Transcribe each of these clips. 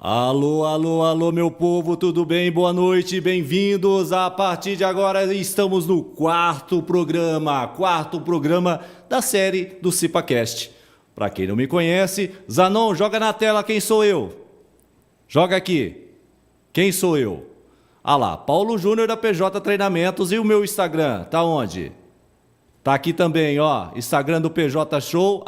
Alô, alô, alô, meu povo, tudo bem? Boa noite, bem-vindos. A partir de agora estamos no quarto programa da série do CipaCast. Para quem não me conhece, Zanon, joga na tela quem sou eu. Joga aqui. Quem sou eu? Ah lá, Paulo Júnior da PJ Treinamentos. E o meu Instagram, tá onde? Tá aqui também, ó, Instagram do PJ Show,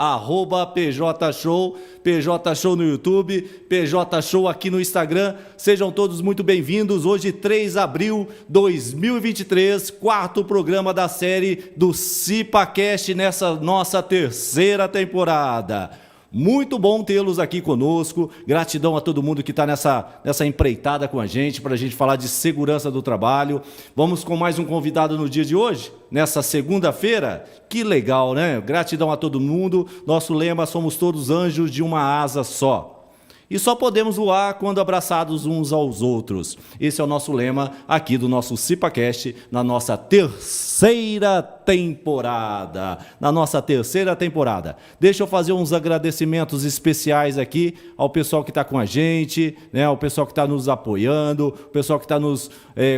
@PJ Show, PJ Show no YouTube, PJ Show aqui no Instagram. Sejam todos muito bem-vindos. Hoje, 3 de abril de 2023, quarto programa da série do CipaCast nessa nossa terceira temporada. Muito bom tê-los aqui conosco. Gratidão a todo mundo que está nessa empreitada com a gente, para a gente falar de segurança do trabalho. Vamos com mais um convidado no dia de hoje, nessa segunda-feira. Que legal, né? Gratidão a todo mundo. Nosso lema: somos todos anjos de uma asa só. E só podemos voar quando abraçados uns aos outros. Esse é o nosso lema aqui do nosso CipaCast, na nossa terceira temporada. Deixa eu fazer uns agradecimentos especiais aqui ao pessoal que está com a gente, né, ao pessoal que está nos apoiando, o pessoal que está nos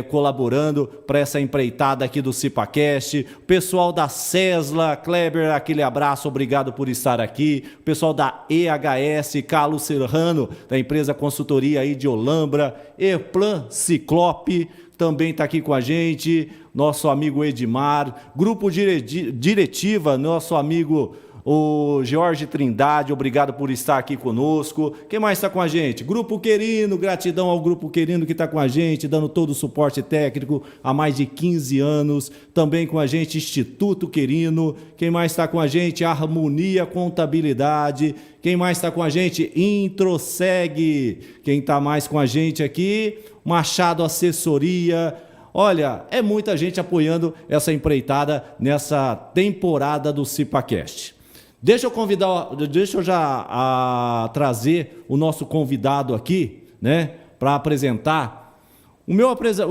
colaborando para essa empreitada aqui do CipaCast, o pessoal da Cesla, Kleber, aquele abraço, obrigado por estar aqui, o pessoal da EHS, Carlos Serrano, da empresa consultoria aí de Olambra, Eplan Ciclope, também está aqui com a gente, nosso amigo Edmar, grupo diretiva, nosso amigo o Jorge Trindade, obrigado por estar aqui conosco. Quem mais está com a gente? Grupo Querino, gratidão ao Grupo Querino que está com a gente, dando todo o suporte técnico há mais de 15 anos. Também com a gente, Instituto Querino. Quem mais está com a gente? Harmonia Contabilidade. Quem mais está com a gente? Introseg. Quem está mais com a gente aqui? Machado Assessoria. Olha, é muita gente apoiando essa empreitada nessa temporada do CipaCast. Deixa eu já trazer o nosso convidado aqui, né, para apresentar. O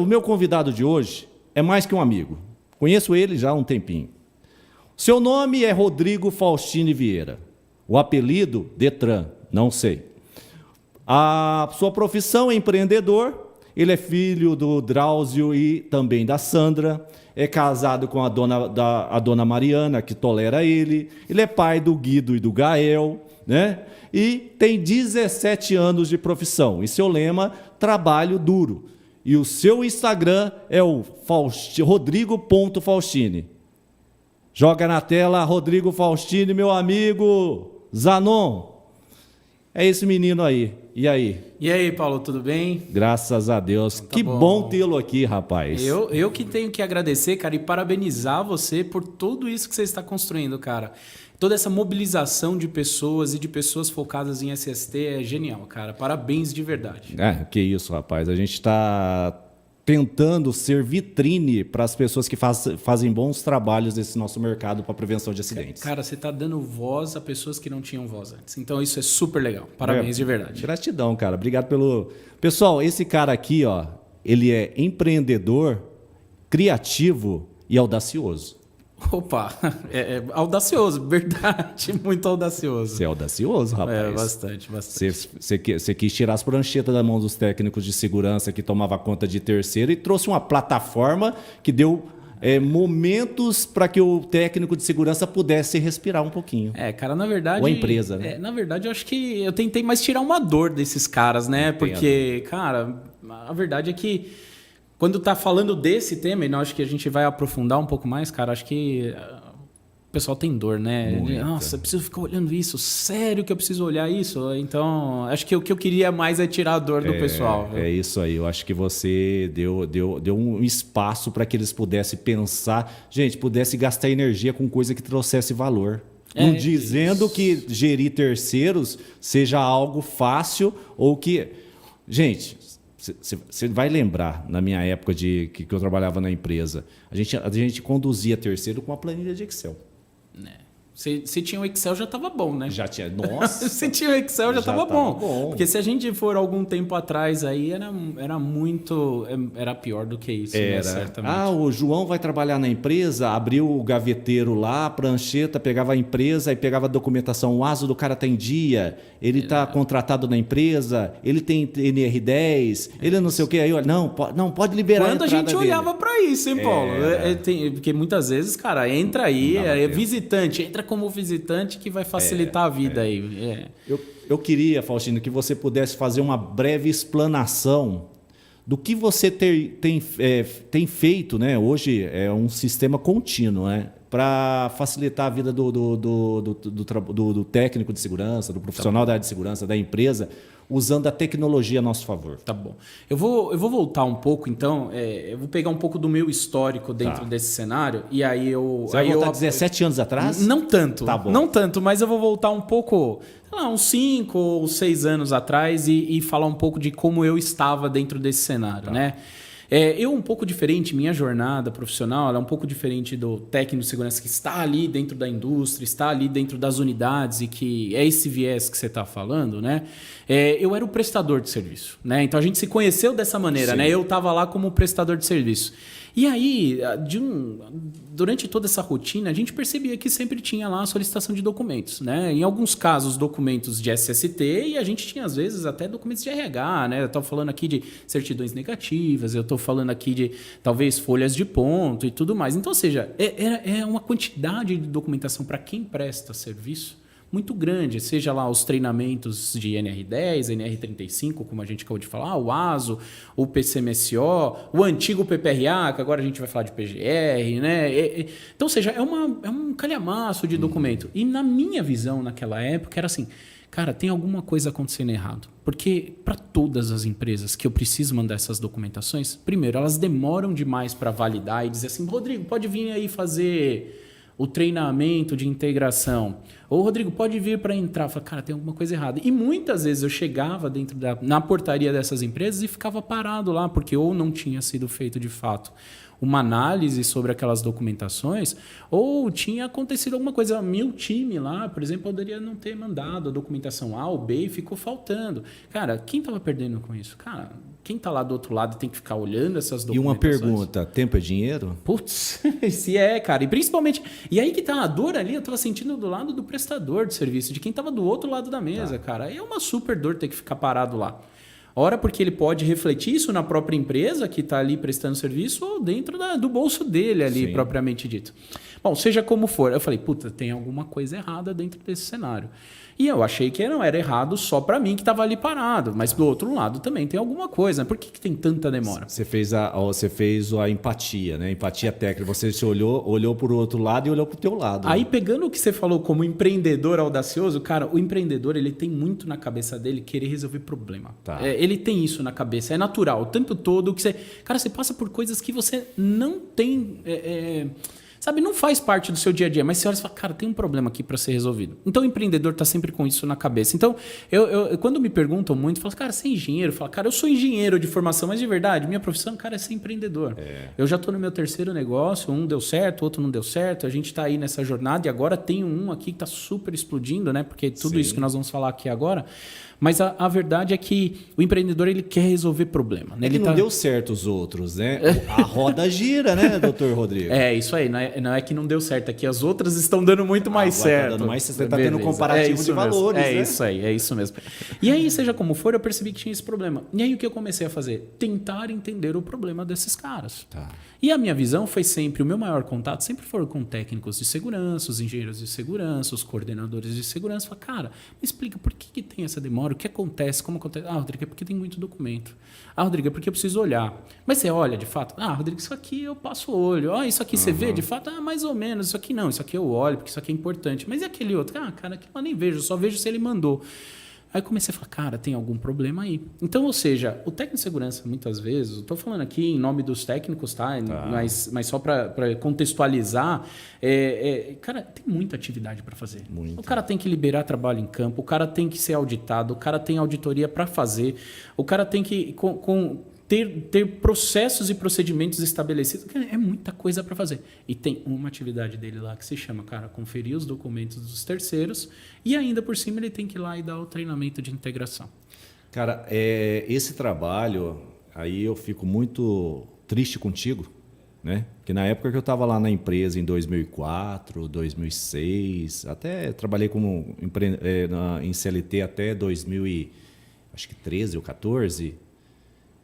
meu convidado de hoje é mais que um amigo. Conheço ele já há um tempinho. Seu nome é Rodrigo Faustini Vieira. O apelido, Detran, não sei. A sua profissão é empreendedor. Ele é filho do Drauzio e também da Sandra. É casado com a dona Mariana, que tolera ele. Ele é pai do Guido e do Gael, né? E tem 17 anos de profissão. E seu lema, trabalho duro. E o seu Instagram é o rodrigo.faustini. Joga na tela, Rodrigo Faustini, meu amigo Zanon. É esse menino aí. E aí? E aí, Paulo, tudo bem? Graças a Deus. Então, que bom tê-lo aqui, rapaz. Eu que tenho que agradecer, cara, e parabenizar você por tudo isso que você está construindo, cara. Toda essa mobilização de pessoas e de pessoas focadas em SST é genial, cara. Parabéns de verdade. Que isso, rapaz. A gente está tentando ser vitrine para as pessoas que fazem bons trabalhos nesse nosso mercado para prevenção de acidentes. Cara, você está dando voz a pessoas que não tinham voz antes. Então isso é super legal. Parabéns de verdade. Gratidão, cara. Obrigado pelo... Pessoal, esse cara aqui, ó, ele é empreendedor, criativo e audacioso. Opa, é audacioso, verdade, muito audacioso. Você é audacioso, rapaz. É, bastante. Você quis tirar as pranchetas da mão dos técnicos de segurança que tomava conta de terceiro e trouxe uma plataforma que deu momentos para que o técnico de segurança pudesse respirar um pouquinho. Cara, na verdade... Ou a empresa, né? Na verdade, eu acho que eu tentei mais tirar uma dor desses caras, né? Entendo. Porque, cara, a verdade é que quando tá falando desse tema, e eu acho que a gente vai aprofundar um pouco mais, cara, acho que o pessoal tem dor, né? Muita. Nossa, eu preciso ficar olhando isso? Sério que eu preciso olhar isso? Então, acho que o que eu queria mais é tirar a dor do pessoal. É isso aí. Eu acho que você deu um espaço para que eles pudessem pensar, pudesse gastar energia com coisa que trouxesse valor. Não dizendo que gerir terceiros seja algo fácil ou que... Gente... Você vai lembrar, na minha época que eu trabalhava na empresa, a gente conduzia terceiro com uma planilha de Excel. Se tinha o Excel, já estava bom, né? Já tinha. Nossa! Se tinha o Excel, já estava bom. Porque se a gente for algum tempo atrás aí, era muito... Era pior do que isso, né? Certamente. O João vai trabalhar na empresa, abriu o gaveteiro lá, a prancheta, pegava a empresa e pegava a documentação. O ASO do cara tem dia, ele está contratado na empresa, ele tem NR10, ele não sei o quê. Aí, olha, não, pode liberar Quando a gente olhava para isso, hein, Paulo? Porque muitas vezes, cara, entra aí, visitante, entra como visitante que vai facilitar a vida aí. Eu queria, Faustino, que você pudesse fazer uma breve explanação do que você tem feito, né? Hoje é um sistema contínuo, né? Para facilitar a vida do técnico de segurança, do profissional da área de segurança, da empresa, usando a tecnologia a nosso favor. Tá bom. Eu vou voltar um pouco, então. Eu vou pegar um pouco do meu histórico dentro desse cenário. E aí eu. Você vai voltar 17 anos atrás? Não tanto. Tá bom. Não tanto, mas eu vou voltar um pouco, sei lá, uns 5 ou 6 anos atrás e falar um pouco de como eu estava dentro desse cenário, né? Eu um pouco diferente, minha jornada profissional ela é um pouco diferente do técnico de segurança que está ali dentro da indústria, está ali dentro das unidades e que é esse viés que você está falando, né? Eu era o prestador de serviço, né? Então a gente se conheceu dessa maneira, Sim. né? Eu estava lá como prestador de serviço. E aí, durante toda essa rotina, a gente percebia que sempre tinha lá a solicitação de documentos, né? Em alguns casos, documentos de SST e a gente tinha, às vezes, até documentos de RH, né? Eu estou falando aqui de certidões negativas, eu estou falando aqui de, talvez, folhas de ponto e tudo mais. Então, ou seja, é uma quantidade de documentação para quem presta serviço muito grande, seja lá os treinamentos de NR10, NR35, como a gente acabou de falar, o ASO, o PCMSO, o antigo PPRA, que agora a gente vai falar de PGR, né? Então, ou seja, é um calhamaço de documento. E na minha visão, naquela época, era assim, cara, tem alguma coisa acontecendo errado. Porque para todas as empresas que eu preciso mandar essas documentações, primeiro, elas demoram demais para validar e dizer assim, Rodrigo, pode vir aí fazer o treinamento de integração. Ou, Rodrigo, pode vir para entrar. Eu falei, cara, tem alguma coisa errada. E muitas vezes eu chegava na portaria dessas empresas e ficava parado lá, porque ou não tinha sido feito de fato uma análise sobre aquelas documentações, ou tinha acontecido alguma coisa. Meu time lá, por exemplo, poderia não ter mandado a documentação A ou B e ficou faltando. Cara, quem estava perdendo com isso? Cara, quem está lá do outro lado tem que ficar olhando essas documentações. E uma pergunta, tempo é dinheiro? Putz, se cara. E principalmente... E aí que tá a dor ali, eu estava sentindo do lado do prestador de serviço, de quem estava do outro lado da mesa, cara. É uma super dor ter que ficar parado lá. Ora, porque ele pode refletir isso na própria empresa que está ali prestando serviço ou dentro do bolso dele ali, propriamente dito. Bom, seja como for, eu falei, puta, tem alguma coisa errada dentro desse cenário. E eu achei que não era errado só para mim que estava ali parado, mas do outro lado também tem alguma coisa. Por que tem tanta demora? Você fez a empatia, né? Empatia técnica. Você se olhou para o outro lado e olhou para o teu lado. Aí, pegando o que você falou como empreendedor audacioso, cara, o empreendedor ele tem muito na cabeça dele querer resolver problema. Tá. Ele tem isso na cabeça, é natural. O tempo todo que você... Cara, você passa por coisas que você não tem... Sabe, não faz parte do seu dia a dia, mas você olha e fala, cara, tem um problema aqui para ser resolvido. Então o empreendedor está sempre com isso na cabeça. Então, eu quando me perguntam muito, eu falo, cara, você é engenheiro? Eu falo, cara, eu sou engenheiro de formação, mas de verdade, minha profissão, cara, é ser empreendedor. Eu já estou no meu 3º negócio, um deu certo, outro não deu certo, a gente está aí nessa jornada e agora tem um aqui que está super explodindo, né? Porque tudo isso que nós vamos falar aqui agora. Mas a verdade é que o empreendedor ele quer resolver problema. Né? Ele não deu certo os outros, né? A roda gira, né, doutor Rodrigo? Isso aí. Não é que não deu certo, é que as outras estão dando muito mais certo. Tá dando mais, você está tendo um comparativo de valores, né? Isso aí, é isso mesmo. E aí, seja como for, eu percebi que tinha esse problema. E aí o que eu comecei a fazer? Tentar entender o problema desses caras. Tá. E a minha visão foi sempre, o meu maior contato sempre foi com técnicos de segurança, os engenheiros de segurança, os coordenadores de segurança. Falei, cara, me explica por que tem essa demora, o que acontece, como acontece. Ah, Rodrigo, é porque tem muito documento. Ah, Rodrigo, é porque eu preciso olhar. Mas você olha de fato? Ah, Rodrigo, isso aqui eu passo o olho. Ah, isso aqui você vê de fato? Ah, mais ou menos. Isso aqui não, isso aqui eu olho, porque isso aqui é importante. Mas e aquele outro? Ah, cara, aquilo eu nem vejo, só vejo se ele mandou. Aí eu comecei a falar, cara, tem algum problema aí. Então, ou seja, o técnico de segurança, muitas vezes, estou falando aqui em nome dos técnicos, tá? Mas só para contextualizar, cara, tem muita atividade para fazer. Muito. O cara tem que liberar trabalho em campo, o cara tem que ser auditado, o cara tem auditoria para fazer, o cara tem que... ter processos e procedimentos estabelecidos. É muita coisa para fazer. E tem uma atividade dele lá que se chama, cara, conferir os documentos dos terceiros e ainda por cima ele tem que ir lá e dar o treinamento de integração. Cara, esse trabalho, aí eu fico muito triste contigo, né? Porque na época que eu estava lá na empresa, em 2004, 2006, até trabalhei como em CLT até 2013 ou 14,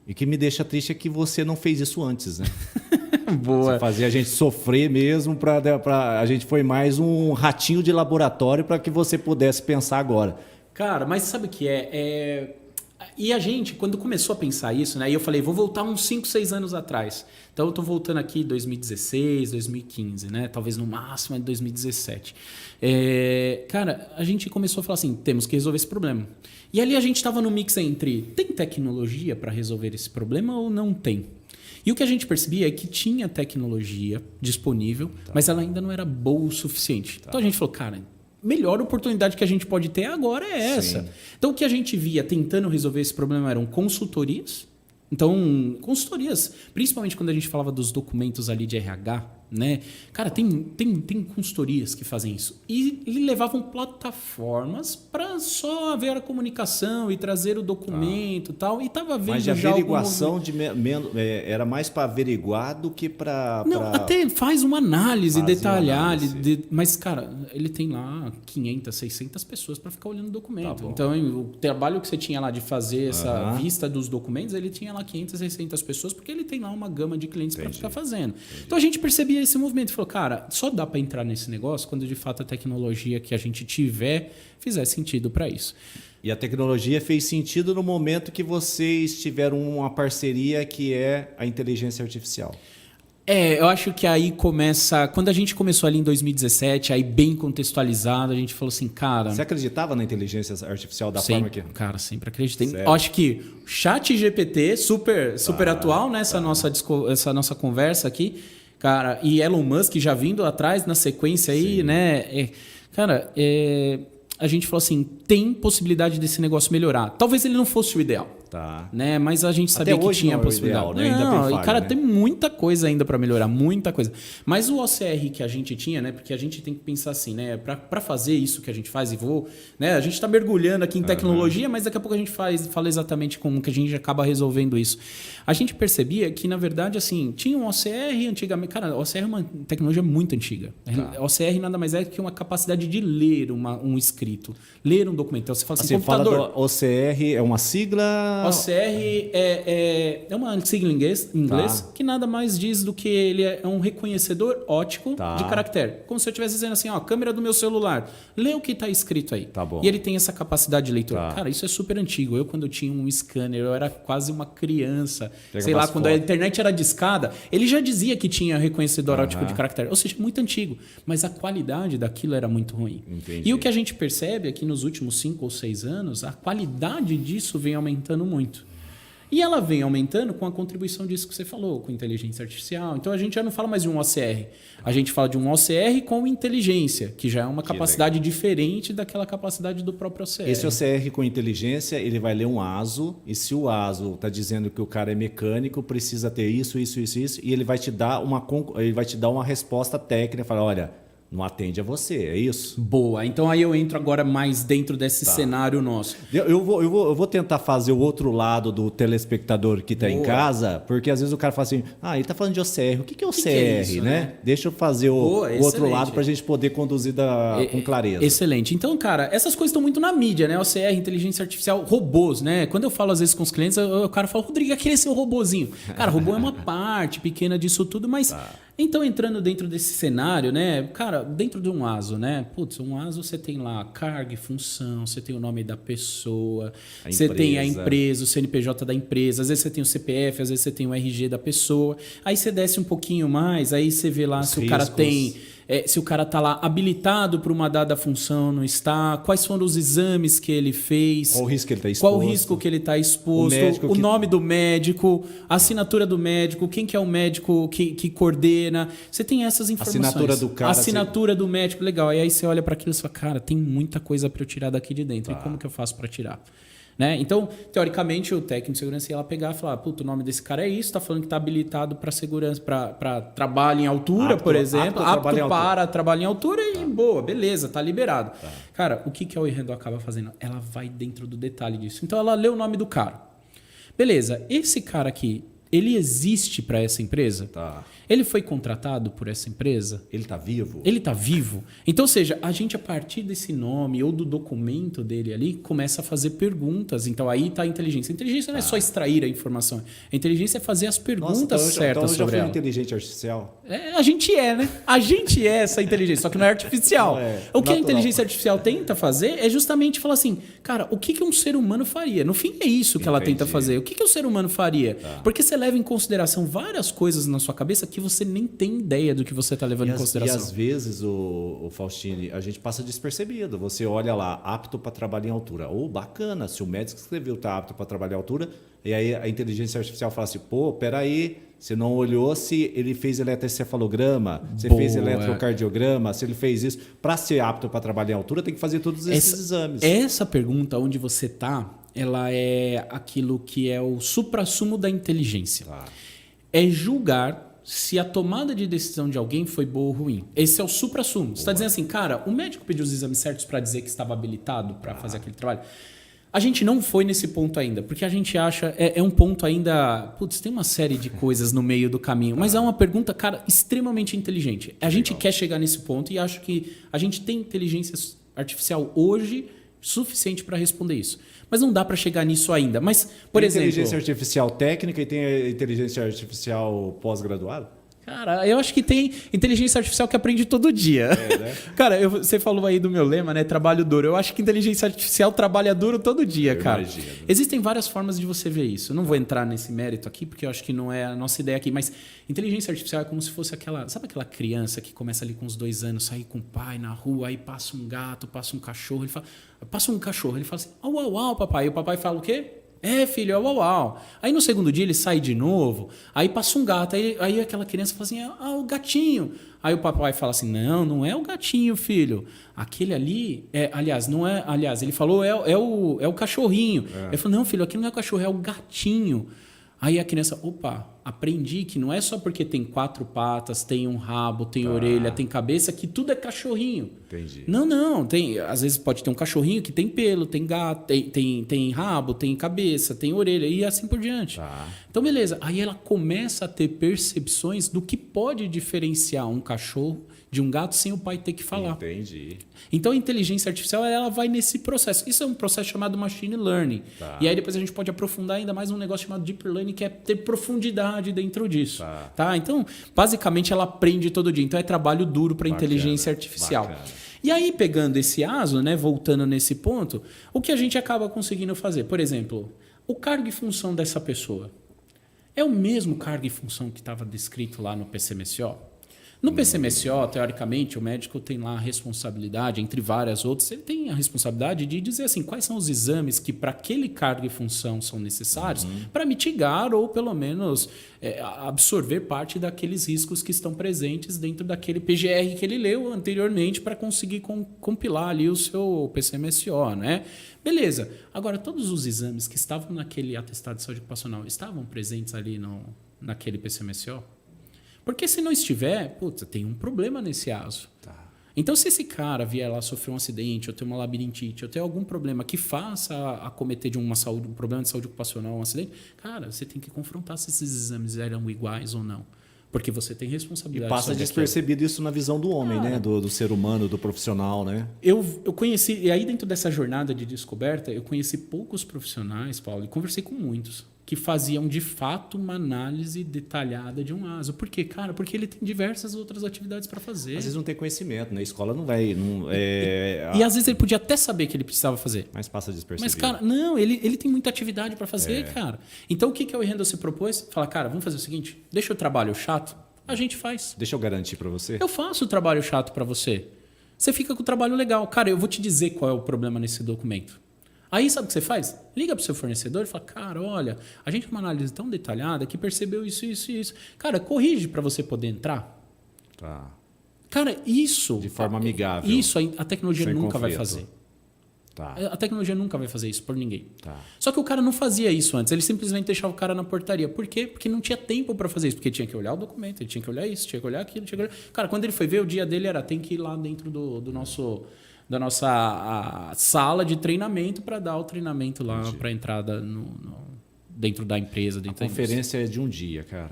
e que me deixa triste é que você não fez isso antes, né? Boa. Você fazia a gente sofrer mesmo, a gente foi mais um ratinho de laboratório para que você pudesse pensar agora. Cara, mas sabe o que E a gente, quando começou a pensar isso, né? E eu falei, vou voltar uns 5, 6 anos atrás. Então eu tô voltando aqui em 2016, 2015, né? Talvez no máximo em 2017. Cara, a gente começou a falar assim, temos que resolver esse problema. E ali a gente estava no mix entre, tem tecnologia para resolver esse problema ou não tem? E o que a gente percebia é que tinha tecnologia disponível, mas ela ainda não era boa o suficiente. Então a gente falou, cara, melhor oportunidade que a gente pode ter agora é essa. Sim. Então, o que a gente via tentando resolver esse problema eram consultorias. Então, consultorias, principalmente quando a gente falava dos documentos ali de RH, né? Cara, tem consultorias que fazem isso. E levavam plataformas para só ver a comunicação e trazer o documento e tal. E estava vendo mas de averiguação era mais para averiguar do que para... Não, até faz uma análise detalhada. Mas, cara, ele tem lá 500, 600 pessoas para ficar olhando o documento. Então, o trabalho que você tinha lá de fazer essa vista dos documentos, ele tinha lá 500, 600 pessoas, porque ele tem lá uma gama de clientes para ficar fazendo. Então, a gente percebia esse movimento e falou, cara, só dá para entrar nesse negócio quando de fato a tecnologia que a gente tiver fizer sentido para isso. E a tecnologia fez sentido no momento que vocês tiveram uma parceria que é a inteligência artificial. Eu acho que aí começa... Quando a gente começou ali em 2017, aí bem contextualizado, a gente falou assim, cara... Você acreditava na inteligência artificial da forma que... Cara, sempre acreditei. Eu acho que o ChatGPT, super atual, né? Essa nossa conversa aqui, cara, e Elon Musk já vindo atrás na sequência aí, sim, né? A gente falou assim, tem possibilidade desse negócio melhorar. Talvez ele não fosse o ideal. Tá. Né? Mas a gente sabia que tinha a possibilidade. Ideal, né? Ainda tem falha, cara, né? tem muita coisa ainda para melhorar, muita coisa. Mas o OCR que a gente tinha, né? Porque a gente tem que pensar assim, né? Para fazer isso que a gente faz né? A gente está mergulhando aqui em tecnologia, mas daqui a pouco a gente fala exatamente como que a gente acaba resolvendo isso. A gente percebia que, na verdade, assim, tinha um OCR antigamente. Cara, o OCR é uma tecnologia muito antiga. O OCR nada mais é que uma capacidade de ler um escrito, ler um documento. Então, você fala assim, computador. Fala do OCR, é uma sigla... OCR é uma sigla em inglês que nada mais diz do que ele é um reconhecedor óptico de caractere. Como se eu estivesse dizendo assim, ó, câmera do meu celular, lê o que está escrito aí. Tá bom. E ele tem essa capacidade de leitura. Cara, isso é super antigo. Quando eu tinha um scanner, eu era quase uma criança. Sei lá, quando a internet era discada, ele já dizia que tinha reconhecedor óptico de caractere. Ou seja, muito antigo. Mas a qualidade daquilo era muito ruim. Entendi. E o que a gente percebe é que nos últimos 5 ou 6 anos, a qualidade disso vem aumentando muito. E ela vem aumentando com a contribuição disso que você falou, com inteligência artificial. Então, a gente já não fala mais de um OCR. A gente fala de um OCR com inteligência, que já é uma capacidade diferente daquela capacidade do próprio OCR. Esse OCR com inteligência, ele vai ler um ASO, e se o ASO está dizendo que o cara é mecânico, precisa ter isso, e ele vai te dar uma resposta técnica, fala, olha... Não atende a você, é isso? Boa. Então aí eu entro agora mais dentro desse cenário nosso. Eu vou tentar fazer o outro lado do telespectador que está em casa, porque às vezes o cara fala assim, ele está falando de OCR, o que é OCR, é isso, né? Deixa eu fazer o outro lado para a gente poder conduzir com clareza. Excelente. Então, cara, essas coisas estão muito na mídia, né? OCR, inteligência artificial, robôs, né? Quando eu falo às vezes com os clientes, o cara fala, Rodrigo, aquele é seu robozinho. Cara, robô é uma parte pequena disso tudo, mas... Então, entrando dentro desse cenário, né? Cara, dentro de um ASO, né? Putz, um ASO você tem lá carga e função, você tem o nome da pessoa, você tem a empresa, o CNPJ da empresa, às vezes você tem o CPF, às vezes você tem o RG da pessoa. Aí você desce um pouquinho mais, aí você vê lá se o cara tem... se o cara está lá habilitado para uma dada função, não está, quais foram os exames que ele fez, qual o risco que ele está exposto, qual o risco que ele está exposto, o nome do médico, a assinatura do médico, quem que é o médico que coordena. Você tem essas informações. Assinatura do cara. Assinatura do médico, legal. E aí você olha para aquilo e fala, cara, tem muita coisa para eu tirar daqui de dentro. E como que eu faço para tirar? Né? Então, teoricamente, o técnico de segurança ia lá pegar e falar: puta, o nome desse cara é isso, tá falando que tá habilitado para segurança, para trabalho em altura, por exemplo, apto para trabalho em altura e boa, beleza, tá liberado. Cara, o que a Oi Handle acaba fazendo? Ela vai dentro do detalhe disso. Então, ela lê o nome do cara. Beleza, esse cara aqui, ele existe para essa empresa? Tá. Ele foi contratado por essa empresa? Ele tá vivo? Ele tá vivo? Então, ou seja, a gente, a partir desse nome ou do documento dele ali, começa a fazer perguntas. Então, aí tá a inteligência. A inteligência não é só extrair a informação. A inteligência é fazer as perguntas certas sobre ela. Inteligência artificial? A gente é, né? A gente é essa inteligência, só que não é artificial. O que a inteligência artificial tenta fazer é justamente falar assim, cara, o que um ser humano faria? No fim, é isso que ela tenta fazer. O que o ser humano faria? Porque você leva em consideração várias coisas na sua cabeça que você nem tem ideia do que você está levando em consideração. E às vezes, o Faustini, a gente passa despercebido. Você olha lá, apto para trabalhar em altura. Bacana, se o médico escreveu tá apto para trabalhar em altura, e aí a inteligência artificial fala assim, peraí, você não olhou se ele fez eletroencefalograma, se fez eletrocardiograma, se ele fez isso. Para ser apto para trabalhar em altura, tem que fazer todos esses exames. Essa pergunta, onde você está, ela é aquilo que é o suprassumo da inteligência. É julgar se a tomada de decisão de alguém foi boa ou ruim. Esse é o suprassumo. Você está dizendo assim, cara, o médico pediu os exames certos para dizer que estava habilitado para fazer aquele trabalho. A gente não foi nesse ponto ainda, porque a gente acha... É um ponto ainda... Putz, tem uma série de coisas no meio do caminho, mas é uma pergunta, cara, extremamente inteligente. A gente quer chegar nesse ponto e acho que a gente tem inteligência artificial hoje suficiente para responder isso. Mas não dá para chegar nisso ainda. Mas, por exemplo... Tem inteligência artificial técnica e tem a inteligência artificial pós-graduada? Cara, eu acho que tem inteligência artificial que aprende todo dia. Né? Cara, você falou aí do meu lema, né? Trabalho duro. Eu acho que inteligência artificial trabalha duro todo dia, cara. Imagino. Existem várias formas de você ver isso. Eu não vou entrar nesse mérito aqui, porque eu acho que não é a nossa ideia aqui. Mas inteligência artificial é como se fosse aquela... Sabe aquela criança que começa ali com uns 2 anos, sair com o pai na rua, aí passa um gato, passa um cachorro, ele fala... Passa um cachorro, ele fala assim, au, au, au, papai. E o papai fala o quê? Filho, au, au, au. Aí no segundo dia ele sai de novo, aí passa um gato, aí aquela criança fala assim, o gatinho. Aí o papai fala assim, não é o gatinho, filho. Aquele ali, ele falou, é o cachorrinho. Ele falou, não, filho, aquilo não é o cachorro, é o gatinho. Aí a criança, aprendi que não é só porque tem 4 patas, tem um rabo, tem orelha, tem cabeça, que tudo é cachorrinho. Entendi. Não. Às vezes pode ter um cachorrinho que tem pelo, tem gato, tem rabo, tem cabeça, tem orelha e assim por diante. Então, beleza. Aí ela começa a ter percepções do que pode diferenciar um cachorro de um gato sem o pai ter que falar. Entendi. Então, a inteligência artificial ela vai nesse processo. Isso é um processo chamado machine learning. E aí depois a gente pode aprofundar ainda mais um negócio chamado deep learning, que é ter profundidade dentro disso. Tá? Então, basicamente, ela aprende todo dia. Então, é trabalho duro para a inteligência artificial. Bacana. E aí, pegando esse ASO, né, voltando nesse ponto, o que a gente acaba conseguindo fazer? Por exemplo, o cargo e função dessa pessoa é o mesmo cargo e função que estava descrito lá no PCMSO? No PCMSO, teoricamente, o médico tem lá a responsabilidade, entre várias outras, ele tem a responsabilidade de dizer assim, quais são os exames que para aquele cargo e função são necessários para mitigar ou pelo menos absorver parte daqueles riscos que estão presentes dentro daquele PGR que ele leu anteriormente para conseguir compilar ali o seu PCMSO, né? Beleza. Agora, todos os exames que estavam naquele atestado de saúde ocupacional estavam presentes ali naquele PCMSO? Porque se não estiver, tem um problema nesse ASO. Então, se esse cara vier lá sofrer um acidente, ou ter uma labirintite, ou ter algum problema que faça acometer de um problema de saúde ocupacional, um acidente, cara, você tem que confrontar se esses exames eram iguais ou não. Porque você tem responsabilidade. E passa despercebido isso na visão do homem, né? Do ser humano, do profissional, né? Eu conheci, e aí dentro dessa jornada de descoberta, eu conheci poucos profissionais, Paulo, e conversei com muitos, que faziam de fato uma análise detalhada de um ASO. Por quê? Cara, porque ele tem diversas outras atividades para fazer. Às vezes não tem conhecimento, né? A escola não vai... E às vezes ele podia até saber que ele precisava fazer. Mas passa despercebido. Mas, cara, não, ele tem muita atividade para fazer, cara. Então, o que a Oi Handle se propôs? Falar, cara, vamos fazer o seguinte, deixa o trabalho chato, a gente faz. Deixa eu garantir para você. Eu faço o trabalho chato para você. Você fica com o trabalho legal. Cara, eu vou te dizer qual é o problema nesse documento. Aí, sabe o que você faz? Liga para o seu fornecedor e fala, cara, olha, a gente tem uma análise tão detalhada que percebeu isso, isso e isso. Cara, corrige para você poder entrar. Tá. Cara, isso... De forma amigável. Isso a tecnologia nunca vai fazer. Tá. A tecnologia nunca vai fazer isso por ninguém. Tá. Só que o cara não fazia isso antes. Ele simplesmente deixava o cara na portaria. Por quê? Porque não tinha tempo para fazer isso. Porque tinha que olhar o documento, ele tinha que olhar isso, tinha que olhar aquilo, tinha que olhar... Cara, quando ele foi ver, o dia dele era tem que ir lá dentro da nossa sala de treinamento para dar o treinamento lá para entrada dentro da empresa. A dentro da conferência é de um dia, cara.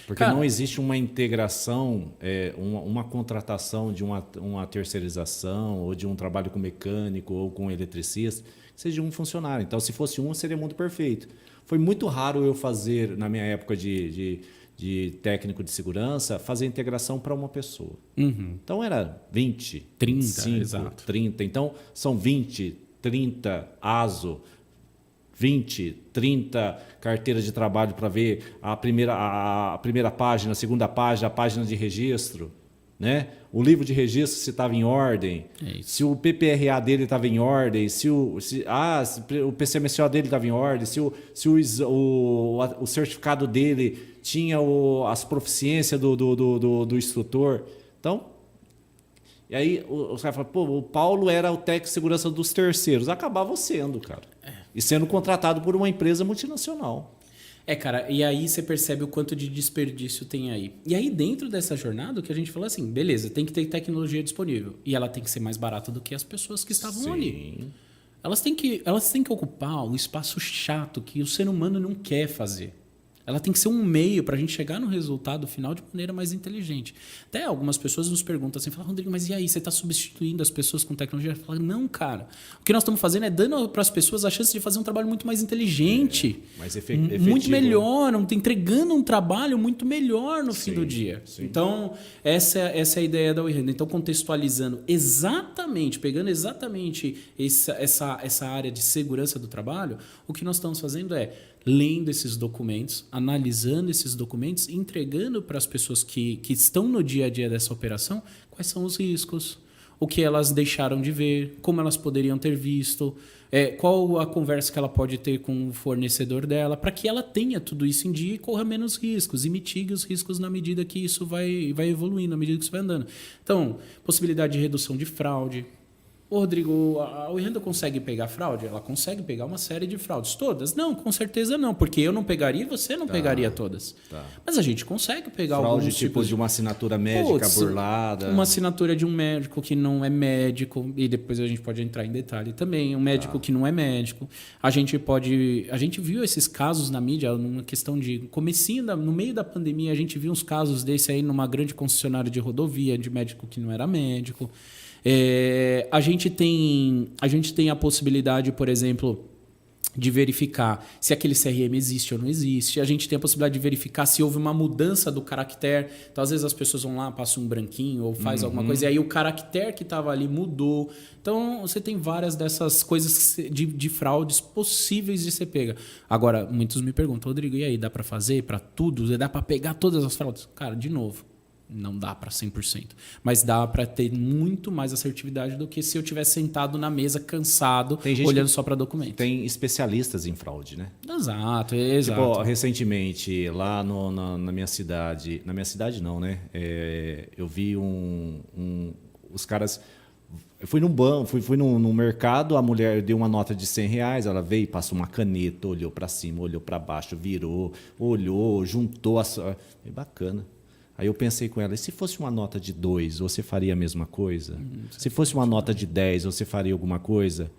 Porque Cara, não existe uma integração, uma contratação de uma terceirização ou de um trabalho com mecânico ou com eletricista, que seja um funcionário. Então, se fosse um, seria muito perfeito. Foi muito raro eu fazer, na minha época de técnico de segurança, fazer integração para uma pessoa. Então, era 20, 30, 25, exato. 30. Então, são 20, 30 ASO, 20, 30 carteiras de trabalho para ver a primeira página, a segunda página, a página de registro, né? O livro de registro se estava em ordem, se o PPRA dele estava em ordem, se o PCMSO dele estava em ordem, se o certificado dele tinha as proficiências do instrutor. Então, e aí os caras falam, pô, o Paulo era o técnico de segurança dos terceiros. Acabava sendo, cara. E sendo contratado por uma empresa multinacional. Cara, e aí você percebe o quanto de desperdício tem aí. E aí dentro dessa jornada, o que a gente falou assim, beleza, tem que ter tecnologia disponível. E ela tem que ser mais barata do que as pessoas que estavam ali. Elas têm que ocupar o espaço chato que o ser humano não quer fazer. Ela tem que ser um meio para a gente chegar no resultado final de maneira mais inteligente. Até algumas pessoas nos perguntam assim, falam, Rodrigo, mas e aí, você está substituindo as pessoas com tecnologia? Eu falo, não, cara. O que nós estamos fazendo é dando para as pessoas a chance de fazer um trabalho muito mais inteligente. Mais efetivo. Muito melhor, entregando um trabalho muito melhor no fim do dia. Sim. Então, essa é a ideia da WeHandle. Então, contextualizando exatamente, pegando exatamente essa área de segurança do trabalho, o que nós estamos fazendo é lendo esses documentos, analisando esses documentos, entregando para as pessoas que estão no dia a dia dessa operação quais são os riscos, o que elas deixaram de ver, como elas poderiam ter visto, qual a conversa que ela pode ter com o fornecedor dela, para que ela tenha tudo isso em dia e corra menos riscos e mitigue os riscos na medida que isso vai evoluindo, na medida que isso vai andando. Então, possibilidade de redução de fraude. Ô, Rodrigo, a WeHandle consegue pegar fraude? Ela consegue pegar uma série de fraudes. Todas? Não, com certeza não, porque eu não pegaria e você não pegaria todas. Mas a gente consegue pegar fraude alguns tipo tipos de uma assinatura médica burlada. Uma assinatura de um médico que não é médico, e depois a gente pode entrar em detalhe também. Um médico que não é médico. A gente viu esses casos na mídia, numa questão de comecinho, no meio da pandemia, a gente viu uns casos desse aí numa grande concessionária de rodovia, de médico que não era médico. A gente tem a possibilidade, por exemplo, de verificar se aquele CRM existe ou não existe. A gente tem a possibilidade de verificar se houve uma mudança do caractere. Então, às vezes, as pessoas vão lá, passam um branquinho ou faz alguma coisa, e aí o caractere que estava ali mudou. Então, você tem várias dessas coisas de fraudes possíveis de ser pega. Agora, muitos me perguntam, Rodrigo, e aí, dá para fazer para tudo? Dá para pegar todas as fraudes? Cara, de novo, não dá para 100%, mas dá para ter muito mais assertividade do que se eu tivesse sentado na mesa cansado, olhando só para documento. Tem especialistas em fraude, né? Exato. Tipo, recentemente, lá na minha cidade não, né? Eu vi os caras... Eu fui num banco, fui num mercado, a mulher deu uma nota de R$100, ela veio, passou uma caneta, olhou para cima, olhou para baixo, virou, olhou, juntou... Bacana. Aí eu pensei com ela, e se fosse uma nota de 2, você faria a mesma coisa? Se fosse uma nota de 10, você faria alguma coisa?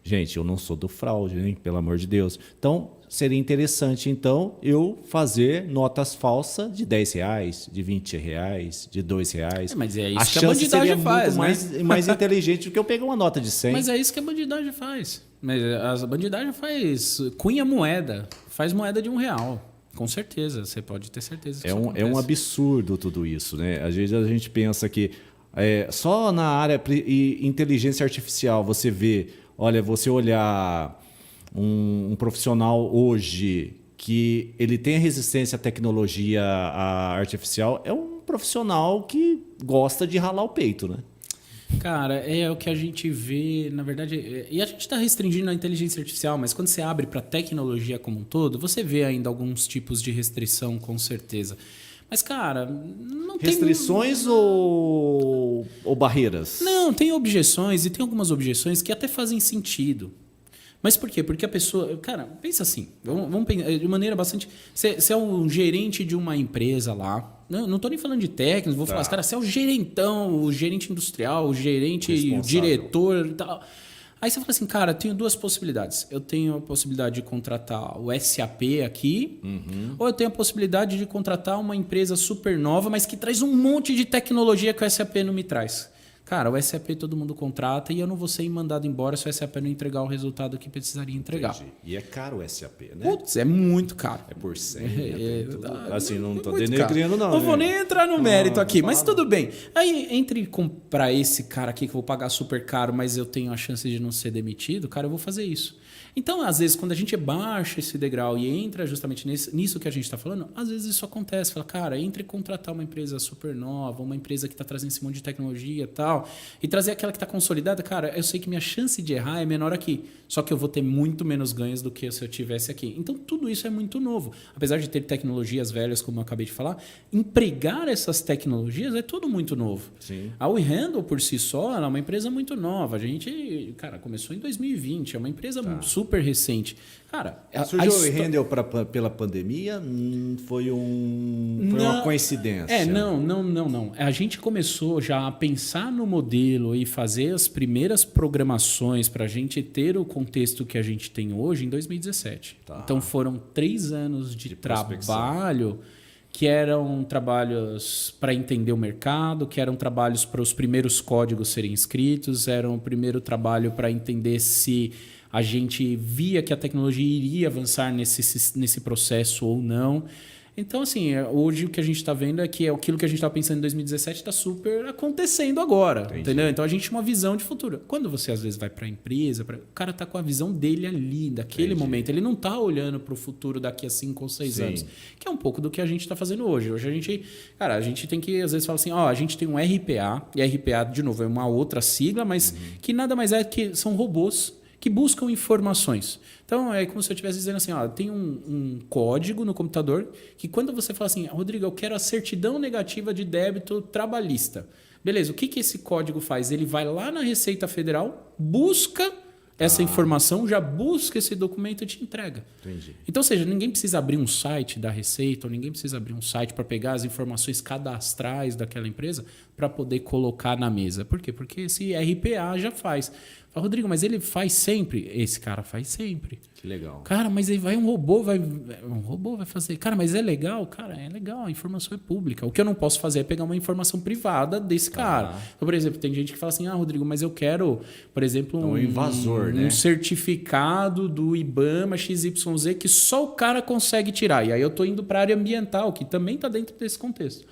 Gente, eu não sou do fraude, hein? Pelo amor de Deus. Então, seria interessante, então, eu fazer notas falsas de R$10, de R$20, de R$2. Mas é isso a que a chance bandidagem seria faz, muito mais inteligente do que eu pegar uma nota de 100. Mas é isso que a bandidagem faz. Mas a bandidagem cunha moeda, faz moeda de R$1. Com certeza, você pode ter certeza que é um absurdo tudo isso, né? Às vezes a gente pensa que só na área inteligência artificial você vê, olha, você olhar um profissional hoje que ele tem resistência à tecnologia artificial, é um profissional que gosta de ralar o peito, né? Cara, é o que a gente vê, na verdade, e a gente está restringindo a inteligência artificial, mas quando você abre para a tecnologia como um todo, você vê ainda alguns tipos de restrição, com certeza. Mas, cara, não tem... Restrições ou barreiras? Não, tem objeções e tem algumas objeções que até fazem sentido. Mas por quê? Porque a pessoa... Cara, pensa assim. Vamos pensar de maneira bastante... Você é um gerente de uma empresa lá. Não estou nem falando de técnicos. Vou falar, cara, você é o gerentão, o gerente industrial, o gerente, o diretor e tal. Aí você fala assim, cara, eu tenho duas possibilidades. Eu tenho a possibilidade de contratar o SAP aqui, ou eu tenho a possibilidade de contratar uma empresa super nova, mas que traz um monte de tecnologia que o SAP não me traz. Cara, o SAP todo mundo contrata e eu não vou ser mandado embora se o SAP não entregar o resultado que precisaria entregar. Entendi. E é caro o SAP, né? Putz, é muito caro. É por 100, assim, não estou denegrindo não. Não vou nem entrar no mérito aqui, mas tudo bem. Aí, entre comprar esse cara aqui que eu vou pagar super caro, mas eu tenho a chance de não ser demitido, cara, eu vou fazer isso. Então, às vezes, quando a gente baixa esse degrau e entra justamente nisso que a gente está falando, às vezes isso acontece. Fala, cara, entre contratar uma empresa super nova, uma empresa que está trazendo esse monte de tecnologia e tal, e trazer aquela que está consolidada, cara, eu sei que minha chance de errar é menor aqui. Só que eu vou ter muito menos ganhos do que se eu tivesse aqui. Então, tudo isso é muito novo. Apesar de ter tecnologias velhas, como eu acabei de falar, empregar essas tecnologias é tudo muito novo. Sim. A WeHandle, por si só, ela é uma empresa muito nova. A gente, cara, começou em 2020. É uma empresa super recente. Cara, surgiu o WeHandle pela pandemia? Foi uma coincidência? Não. A gente começou já a pensar no modelo e fazer as primeiras programações para a gente ter o contexto que a gente tem hoje em 2017. Tá. Então foram 3 anos de trabalho que eram trabalhos para entender o mercado, que eram trabalhos para os primeiros códigos serem escritos, era o primeiro trabalho para entender se a gente via que a tecnologia iria avançar nesse processo ou não. Então, assim, hoje o que a gente está vendo é que aquilo que a gente estava pensando em 2017 está super acontecendo agora. Entendeu? Então, a gente tem uma visão de futuro. Quando você, às vezes, vai para a empresa, o cara está com a visão dele ali, daquele momento. Ele não está olhando para o futuro daqui a 5 ou 6 anos. Que é um pouco do que a gente está fazendo hoje. Hoje a gente tem que, às vezes, falar assim, a gente tem um RPA. E RPA, de novo, é uma outra sigla, mas que nada mais é que são robôs que buscam informações. Então, é como se eu estivesse dizendo assim, tem um código no computador que quando você fala assim, Rodrigo, eu quero a certidão negativa de débito trabalhista. Beleza, o que esse código faz? Ele vai lá na Receita Federal, busca essa informação, já busca esse documento e te entrega. Entendi. Então, ou seja, ninguém precisa abrir um site da Receita, ou ninguém precisa abrir um site para pegar as informações cadastrais daquela empresa para poder colocar na mesa. Por quê? Porque esse RPA já faz. Fala, Rodrigo, mas ele faz sempre? Esse cara faz sempre. Que legal. Cara, mas aí vai um robô vai fazer. Cara, mas é legal? Cara, é legal, a informação é pública. O que eu não posso fazer é pegar uma informação privada desse cara. Então, por exemplo, tem gente que fala assim, Rodrigo, mas eu quero, por exemplo, um invasor, né? Um certificado do IBAMA XYZ que só o cara consegue tirar. E aí eu estou indo para a área ambiental, que também está dentro desse contexto.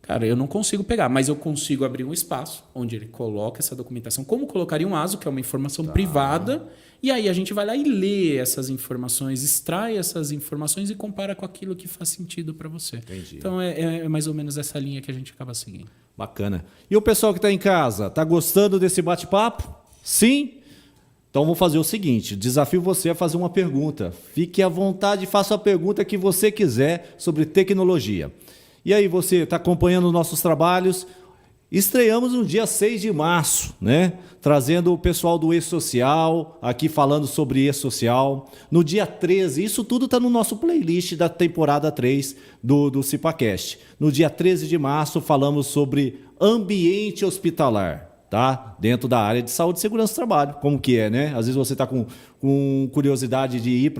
Cara, eu não consigo pegar, mas eu consigo abrir um espaço onde ele coloca essa documentação, como colocaria um ASO, que é uma informação privada, e aí a gente vai lá e lê essas informações, extrai essas informações e compara com aquilo que faz sentido para você. Entendi. Então é mais ou menos essa linha que a gente acaba seguindo. Bacana. E o pessoal que está em casa, está gostando desse bate-papo? Sim? Então vou fazer o seguinte, desafio você a fazer uma pergunta. Fique à vontade e faça a pergunta que você quiser sobre tecnologia. E aí, você está acompanhando nossos trabalhos? Estreamos no dia 6 de março, né? Trazendo o pessoal do E-Social, aqui falando sobre E-Social. No dia 13, isso tudo está no nosso playlist da temporada 3 do CIPAcast. No dia 13 de março, falamos sobre ambiente hospitalar, tá? Dentro da área de saúde e segurança do trabalho. Como que é, né? Às vezes você está com curiosidade de ir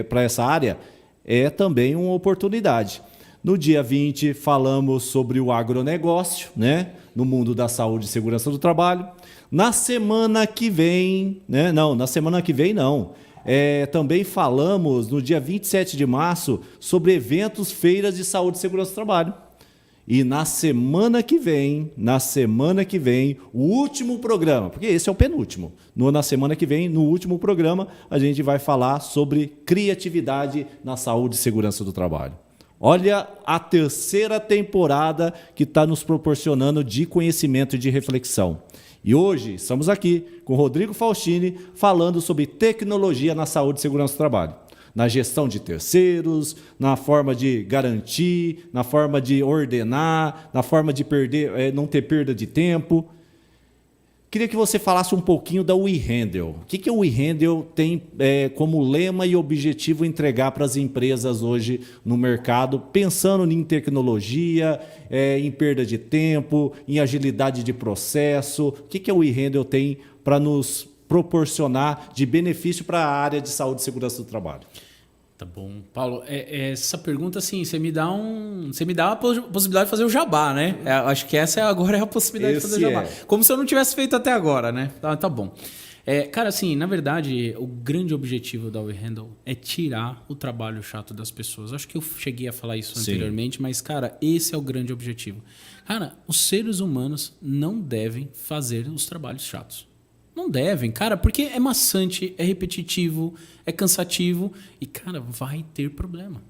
para essa área, é também uma oportunidade. No dia 20, falamos sobre o agronegócio, né? No mundo da saúde e segurança do trabalho. Na semana que vem, né? Não, na semana que vem não. Também falamos, no dia 27 de março, sobre eventos, feiras de saúde e segurança do trabalho. E na semana que vem, o último programa, porque esse é o penúltimo. Na semana que vem, no último programa, a gente vai falar sobre criatividade na saúde e segurança do trabalho. Olha a terceira temporada que está nos proporcionando de conhecimento e de reflexão. E hoje estamos aqui com o Rodrigo Faustini falando sobre tecnologia na saúde e segurança do trabalho. na gestão de terceiros, na forma de garantir, na forma de ordenar, na forma de não ter perda de tempo. Queria que você falasse um pouquinho da WeHandle. O que a WeHandle tem como lema e objetivo entregar para as empresas hoje no mercado, pensando em tecnologia, em perda de tempo, em agilidade de processo? O que a WeHandle tem para nos proporcionar de benefício para a área de saúde e segurança do trabalho? Tá bom. Paulo, essa pergunta, assim, você me dá a possibilidade de fazer o jabá, né? Acho que essa agora é a possibilidade de fazer o jabá. Como se eu não tivesse feito até agora, né? Tá bom. Cara, assim, na verdade, o grande objetivo da WeHandle é tirar o trabalho chato das pessoas. Acho que eu cheguei a falar isso anteriormente, mas, cara, esse é o grande objetivo. Cara, os seres humanos não devem fazer os trabalhos chatos. Não devem, cara, porque é maçante, é repetitivo, é cansativo e, cara, vai ter problema.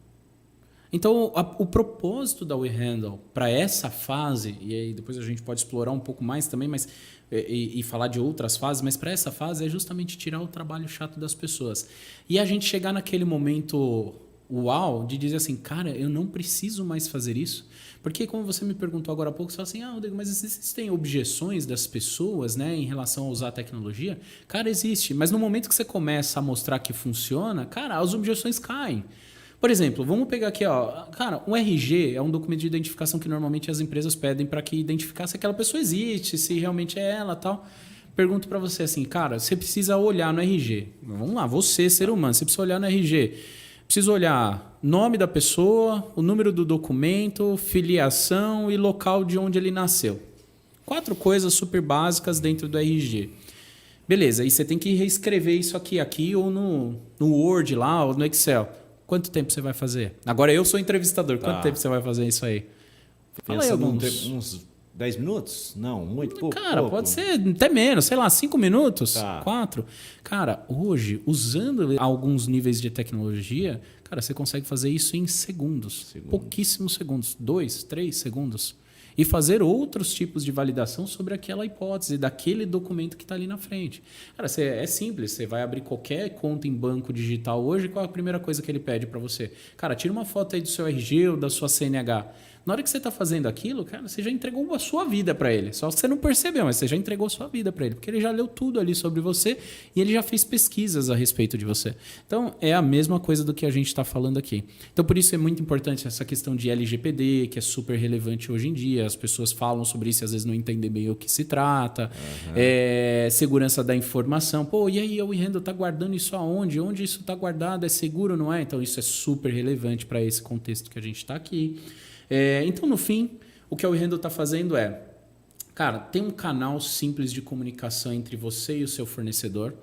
Então, o propósito da WeHandle para essa fase, e aí depois a gente pode explorar um pouco mais também, mas e falar de outras fases, mas para essa fase é justamente tirar o trabalho chato das pessoas. E a gente chegar naquele momento uau de dizer assim, cara, eu não preciso mais fazer isso. Porque, como você me perguntou agora há pouco, você fala assim, Rodrigo, mas existem objeções das pessoas, né, em relação a usar a tecnologia? Cara, existe. Mas no momento que você começa a mostrar que funciona, cara, as objeções caem. Por exemplo, vamos pegar aqui, ó, cara, um RG é um documento de identificação que normalmente as empresas pedem para que identificar se aquela pessoa existe, se realmente é ela e tal. Pergunto para você assim, cara, você precisa olhar no RG. Vamos lá, você, ser humano, você precisa olhar no RG. Preciso olhar nome da pessoa, o número do documento, filiação e local de onde ele nasceu. 4 coisas super básicas dentro do RG. Beleza, e você tem que reescrever isso aqui ou no Word lá, ou no Excel. Quanto tempo você vai fazer? Agora eu sou entrevistador. Quanto tempo você vai fazer isso aí? Fala aí uns 10 minutos? Não, muito pouco. Cara, pode ser até menos, sei lá, 5 minutos, 4. Cara, hoje, usando alguns níveis de tecnologia, cara, você consegue fazer isso em segundos. Pouquíssimos segundos. 2, 3 segundos. E fazer outros tipos de validação sobre aquela hipótese, daquele documento que está ali na frente. Cara, é simples. Você vai abrir qualquer conta em banco digital hoje, qual é a primeira coisa que ele pede para você? Cara, tira uma foto aí do seu RG ou da sua CNH. Na hora que você está fazendo aquilo, cara, você já entregou a sua vida para ele. Só que você não percebeu, mas você já entregou a sua vida para ele. Porque ele já leu tudo ali sobre você e ele já fez pesquisas a respeito de você. Então, é a mesma coisa do que a gente está falando aqui. Então, por isso é muito importante essa questão de LGPD, que é super relevante hoje em dia. As pessoas falam sobre isso e às vezes não entendem bem o que se trata. Segurança da informação. Pô, e aí o WeHandle está guardando isso aonde? Onde isso está guardado? É seguro, não é? Então, isso é super relevante para esse contexto que a gente está aqui. Então, no fim, o que a WeHandle está fazendo cara, tem um canal simples de comunicação entre você e o seu fornecedor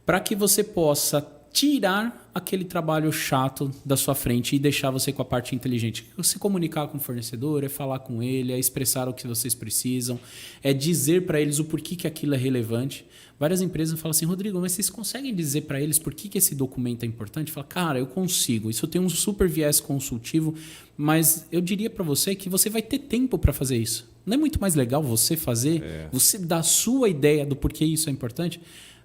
para que você possa tirar aquele trabalho chato da sua frente e deixar você com a parte inteligente. Se comunicar com o fornecedor, é falar com ele, é expressar o que vocês precisam, é dizer para eles o porquê que aquilo é relevante. Várias empresas falam assim, Rodrigo, mas vocês conseguem dizer para eles por que esse documento é importante? Fala, cara, eu consigo. Isso tem um super viés consultivo, mas eu diria para você que você vai ter tempo para fazer isso. Não é muito mais legal você fazer, você dar a sua ideia do porquê isso é importante?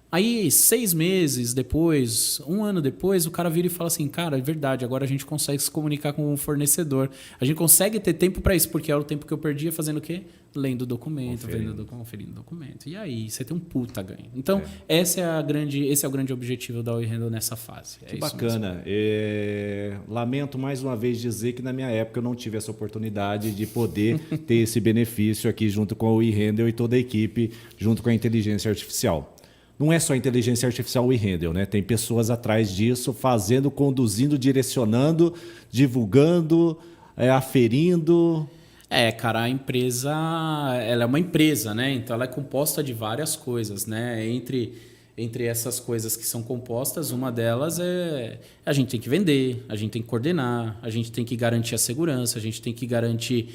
Aí, 6 meses depois, 1 ano depois, o cara vira e fala assim, cara, é verdade, agora a gente consegue se comunicar com o fornecedor. A gente consegue ter tempo para isso, porque era o tempo que eu perdia fazendo o quê? Lendo o documento, conferindo o documento. E aí, você tem um puta ganho. Então, esse é o grande objetivo da WeHandle nessa fase. Que bacana. Lamento mais uma vez dizer que na minha época eu não tive essa oportunidade de poder ter esse benefício aqui junto com a WeHandle e toda a equipe, junto com a inteligência artificial. Não é só inteligência artificial WeHandle, né? Tem pessoas atrás disso, fazendo, conduzindo, direcionando, divulgando, aferindo. Cara, a empresa, ela é uma empresa, né? Então ela é composta de várias coisas, né? Entre essas coisas que são compostas, uma delas é a gente tem que vender, a gente tem que coordenar, a gente tem que garantir a segurança, a gente tem que garantir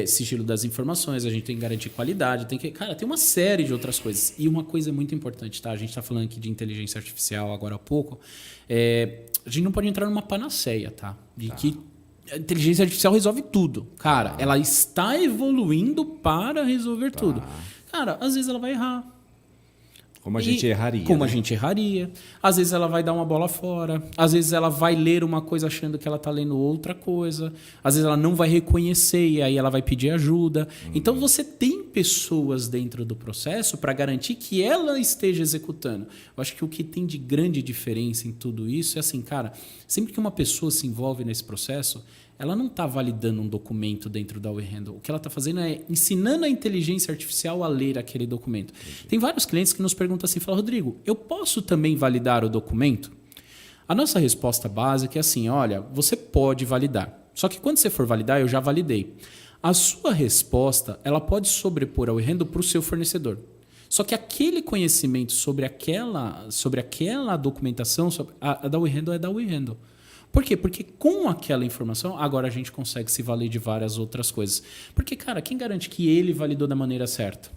sigilo das informações, a gente tem que garantir qualidade, cara, tem uma série de outras coisas. E uma coisa muito importante, tá? A gente está falando aqui de inteligência artificial agora há pouco. A gente não pode entrar numa panaceia, tá? Que a inteligência artificial resolve tudo. Cara, ela está evoluindo para resolver tudo. Cara, às vezes ela vai errar. Como a gente erraria. Como né? a gente erraria. Às vezes ela vai dar uma bola fora. Às vezes ela vai ler uma coisa achando que ela está lendo outra coisa. Às vezes ela não vai reconhecer e aí ela vai pedir ajuda. Então você tem pessoas dentro do processo para garantir que ela esteja executando. Eu acho que o que tem de grande diferença em tudo isso é assim, cara, sempre que uma pessoa se envolve nesse processo, ela não está validando um documento dentro da WeHandle. O que ela está fazendo é ensinando a inteligência artificial a ler aquele documento. Entendi. Tem vários clientes que nos perguntam assim, falam, Rodrigo, eu posso também validar o documento? A nossa resposta básica é assim, olha, você pode validar. Só que quando você for validar, eu já validei. A sua resposta ela pode sobrepor a WeHandle para o seu fornecedor. Só que aquele conhecimento sobre aquela documentação, a da WeHandle é da WeHandle. Por quê? Porque com aquela informação, agora a gente consegue se valer de várias outras coisas. Porque, cara, quem garante que ele validou da maneira certa?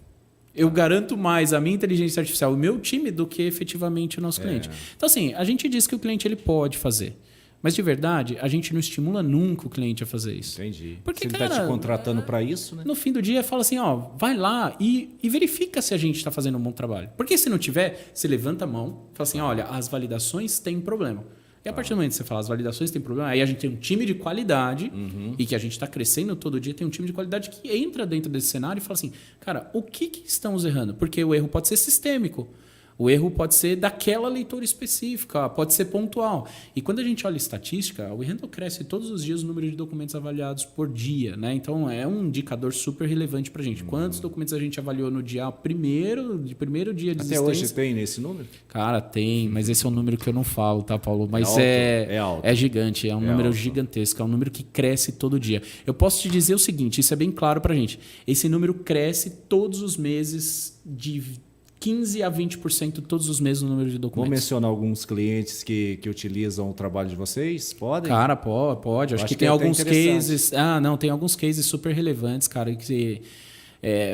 Eu garanto mais a minha inteligência artificial, o meu time, do que efetivamente o nosso cliente. Então, assim, a gente diz que o cliente ele pode fazer. Mas, de verdade, a gente não estimula nunca o cliente a fazer isso. Entendi. Porque, se ele cara, está te contratando para isso, né? No fim do dia, fala assim, ó, vai lá e verifica se a gente está fazendo um bom trabalho. Porque se não tiver, você levanta a mão, fala assim, olha, as validações têm problema. E a partir do momento que você fala, as validações têm problema, aí a gente tem um time de qualidade e que a gente está crescendo todo dia, tem um time de qualidade que entra dentro desse cenário e fala assim, cara, o que estamos errando? Porque o erro pode ser sistêmico. O erro pode ser daquela leitura específica, pode ser pontual. E quando a gente olha estatística, o WeHandle cresce todos os dias o número de documentos avaliados por dia, né? Então é um indicador super relevante para a gente. Quantos documentos a gente avaliou no dia primeiro dia de existência? Até hoje tem nesse número? Cara, tem, mas esse é um número que eu não falo, tá, Paulo? Mas alto, é gigante, é um número alto. gigantesco, é um número que cresce todo dia. Eu posso te dizer o seguinte, isso é bem claro pra gente. Esse número cresce todos os meses de 15% a 20% todos os meses no número de documentos. Vou mencionar alguns clientes que utilizam o trabalho de vocês? Podem? Cara, pode. Acho que tem alguns cases... tem alguns cases super relevantes, cara, que...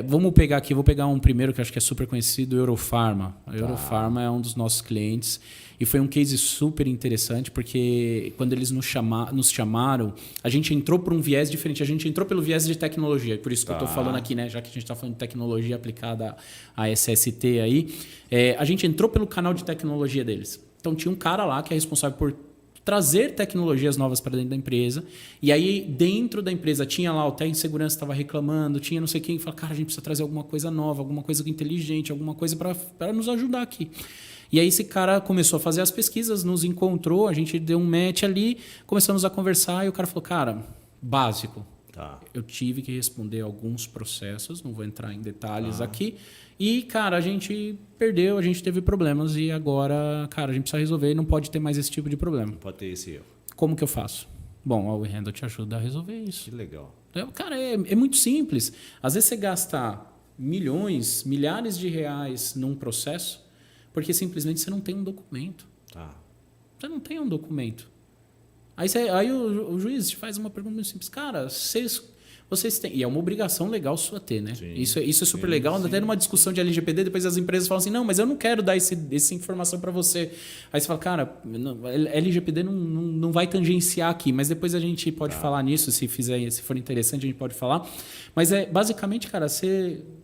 vamos pegar aqui, vou pegar um primeiro que acho que é super conhecido, Eurofarma. A Eurofarma é um dos nossos clientes e foi um case super interessante porque quando eles nos chamaram, a gente entrou por um viés diferente, a gente entrou pelo viés de tecnologia, por isso que eu estou falando aqui, né? Já que a gente está falando de tecnologia aplicada a SST aí, a gente entrou pelo canal de tecnologia deles. Então tinha um cara lá que é responsável por trazer tecnologias novas para dentro da empresa. E aí, dentro da empresa, tinha lá o técnico de segurança estava reclamando, tinha não sei quem, fala, cara, a gente precisa trazer alguma coisa nova, alguma coisa inteligente, alguma coisa para nos ajudar aqui. E aí esse cara começou a fazer as pesquisas, nos encontrou, a gente deu um match ali, começamos a conversar e o cara falou, cara, básico. Eu tive que responder alguns processos, não vou entrar em detalhes aqui. E, cara, a gente perdeu, a gente teve problemas e agora, cara, a gente precisa resolver e não pode ter mais esse tipo de problema. Não pode ter esse erro. Como que eu faço? Bom, a WeHandle te ajuda a resolver isso. Que legal. Cara, é muito simples. Às vezes você gasta milhões, milhares de reais num processo porque simplesmente você não tem um documento. Você não tem um documento. Aí o juiz te faz uma pergunta muito simples. Cara, vocês têm... E é uma obrigação legal sua ter, né? Sim, isso é super legal. Até numa discussão de LGPD, depois as empresas falam assim, não, mas eu não quero dar essa informação para você. Aí você fala, cara, LGPD não vai tangenciar aqui, mas depois a gente pode falar nisso, se for interessante, a gente pode falar. Mas basicamente, cara,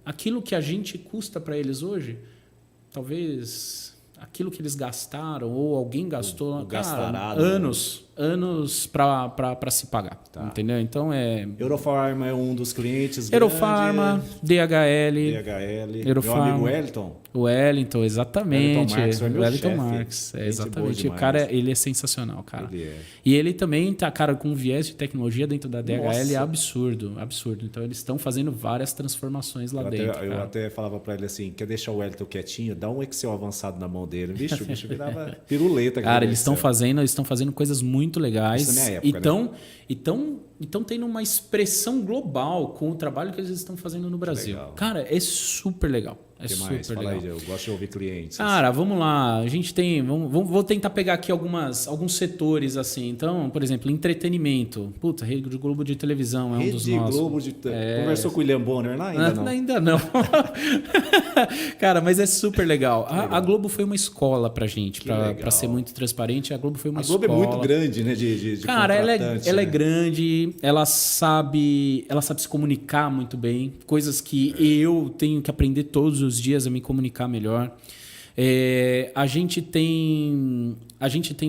aquilo que a gente custa para eles hoje, talvez aquilo que eles gastaram ou alguém gastou, anos para se pagar, entendeu? Então Eurofarma é um dos clientes. Eurofarma, DHL, Eurofarma. Meu amigo Wellington. O Wellington, exatamente. Wellington Marques, exatamente. O cara, ele é sensacional, cara. Ele é. E ele também tá, cara, com um viés de tecnologia dentro da DHL. Nossa. absurdo. Então eles estão fazendo várias transformações lá dentro. Eu até falava para ele assim, quer deixar o Wellington quietinho, dá um Excel avançado na mão dele. Bicho, o bicho virava piruleta. Cara, eles estão fazendo coisas muito legais. Isso na minha época, Então tendo uma expressão global com o trabalho que eles estão fazendo no Brasil. Legal. Cara, é super legal. O que mais? Fala aí, eu gosto de ouvir clientes. Cara, vamos lá. A gente tem... Vou tentar pegar aqui alguns setores, assim. Então, por exemplo, entretenimento. Puta, Rede Globo de televisão é um dos nossos. Rede Globo de... Conversou com o William Bonner lá? Ainda não. Ainda não. Cara, mas é super legal. A Globo foi uma escola pra gente. Pra ser muito transparente, a Globo foi uma escola. A Globo é muito grande, né? Cara, ela é grande. Ela sabe se comunicar muito bem. Coisas que eu tenho que aprender todos os dias a me comunicar melhor. A gente tem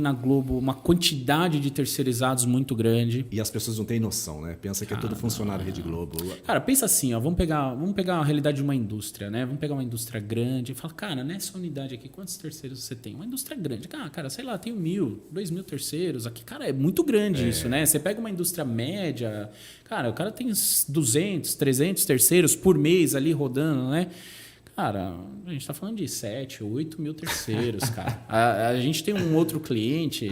na Globo uma quantidade de terceirizados muito grande. E as pessoas não têm noção, né? Pensa que é tudo funcionário Rede Globo. Cara, pensa assim, ó, vamos pegar a realidade de uma indústria, né? Vamos pegar uma indústria grande e falar, cara, nessa unidade aqui, quantos terceiros você tem? Uma indústria grande. Cara, sei lá, tem 1.000, 2.000 terceiros. Aqui, cara, é muito grande isso, né? Você pega uma indústria média, cara, o cara tem 200, 300 terceiros por mês ali rodando, né? Cara, a gente está falando de 7, 8 mil terceiros, cara. A gente tem um outro cliente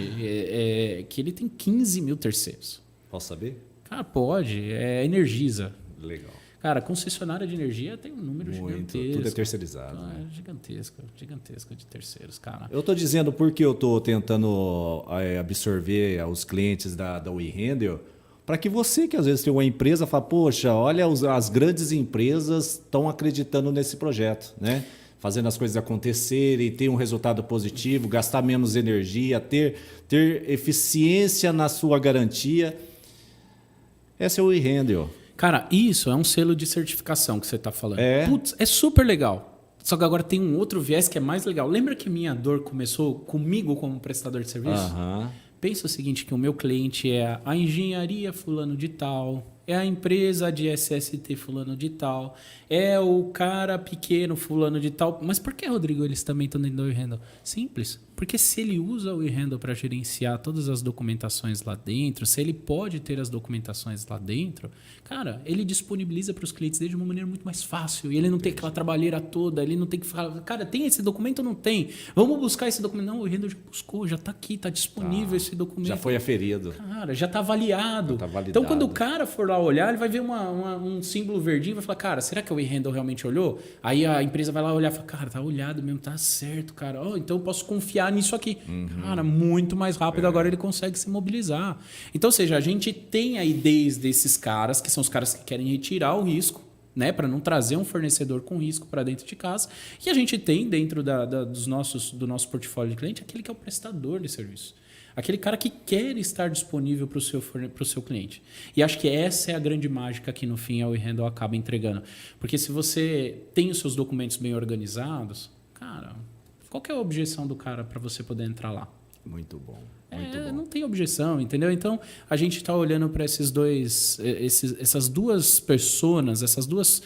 que ele tem 15 mil terceiros. Posso saber? Cara, pode. É Energisa. Legal. Cara, concessionária de energia tem um número gigantesco. Tudo é terceirizado. Né? Gigantesco de terceiros, cara. Eu estou dizendo porque eu estou tentando absorver os clientes da WeHandle, para que você, que às vezes tem uma empresa, fala, poxa, olha, as grandes empresas estão acreditando nesse projeto, né? Fazendo as coisas acontecerem, ter um resultado positivo, gastar menos energia, ter eficiência na sua garantia. Essa é o WeHandle. Cara, isso é um selo de certificação que você está falando. Putz, é super legal. Só que agora tem um outro viés que é mais legal. Lembra que minha dor começou comigo como prestador de serviço? Pensa o seguinte, que o meu cliente é a engenharia fulano de tal, é a empresa de SST fulano de tal, é o cara pequeno fulano de tal. Mas por que, Rodrigo, eles também estão dentro do WeHandle? Simples. Porque se ele usa o WeHandle para gerenciar todas as documentações lá dentro, se ele pode ter as documentações lá dentro, cara, ele disponibiliza para os clientes dele de uma maneira muito mais fácil. E ele não tem aquela trabalheira toda, ele não tem que falar, cara, tem esse documento ou não tem? Vamos buscar esse documento. Não, o WeHandle já buscou, já está aqui, está disponível esse documento. Já foi aferido. Cara, já está avaliado. Então, quando o cara for lá olhar, ele vai ver um símbolo verdinho e vai falar, cara, será que o WeHandle realmente olhou? Aí a empresa vai lá olhar e fala, cara, tá olhado mesmo, tá certo, cara. Então eu posso confiar nisso aqui. Cara, muito mais rápido agora ele consegue se mobilizar. Então, ou seja, a gente tem aí desde esses caras, que são os caras que querem retirar o risco, né, para não trazer um fornecedor com risco para dentro de casa. E a gente tem dentro do nosso portfólio de cliente aquele que é o prestador de serviço. Aquele cara que quer estar disponível para o seu cliente. E acho que essa é a grande mágica que, no fim, a WeHandle acaba entregando. Porque se você tem os seus documentos bem organizados, cara, qual que é a objeção do cara para você poder entrar lá? Muito bom. Não tem objeção, entendeu? Então, a gente está olhando para essas duas personas, essas duas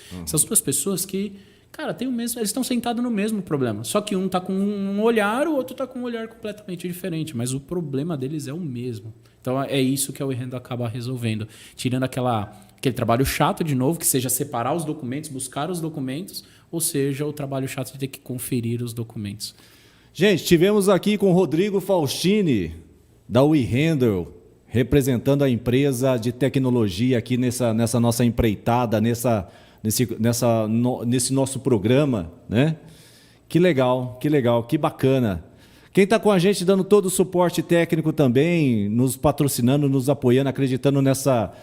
pessoas que, cara, tem o mesmo, eles estão sentados no mesmo problema. Só que um está com um olhar, o outro está com um olhar completamente diferente. Mas o problema deles é o mesmo. Então, é isso que a WeHandle acaba resolvendo. Tirando aquele trabalho chato, de novo, que seja separar os documentos, buscar os documentos, ou seja, o trabalho chato de ter que conferir os documentos. Gente, tivemos aqui com o Rodrigo Faustini, da WeHandle, representando a empresa de tecnologia aqui nessa nossa empreitada, nesse nosso programa, né? Que legal, que bacana. Quem está com a gente dando todo o suporte técnico também, nos patrocinando, nos apoiando, acreditando nessa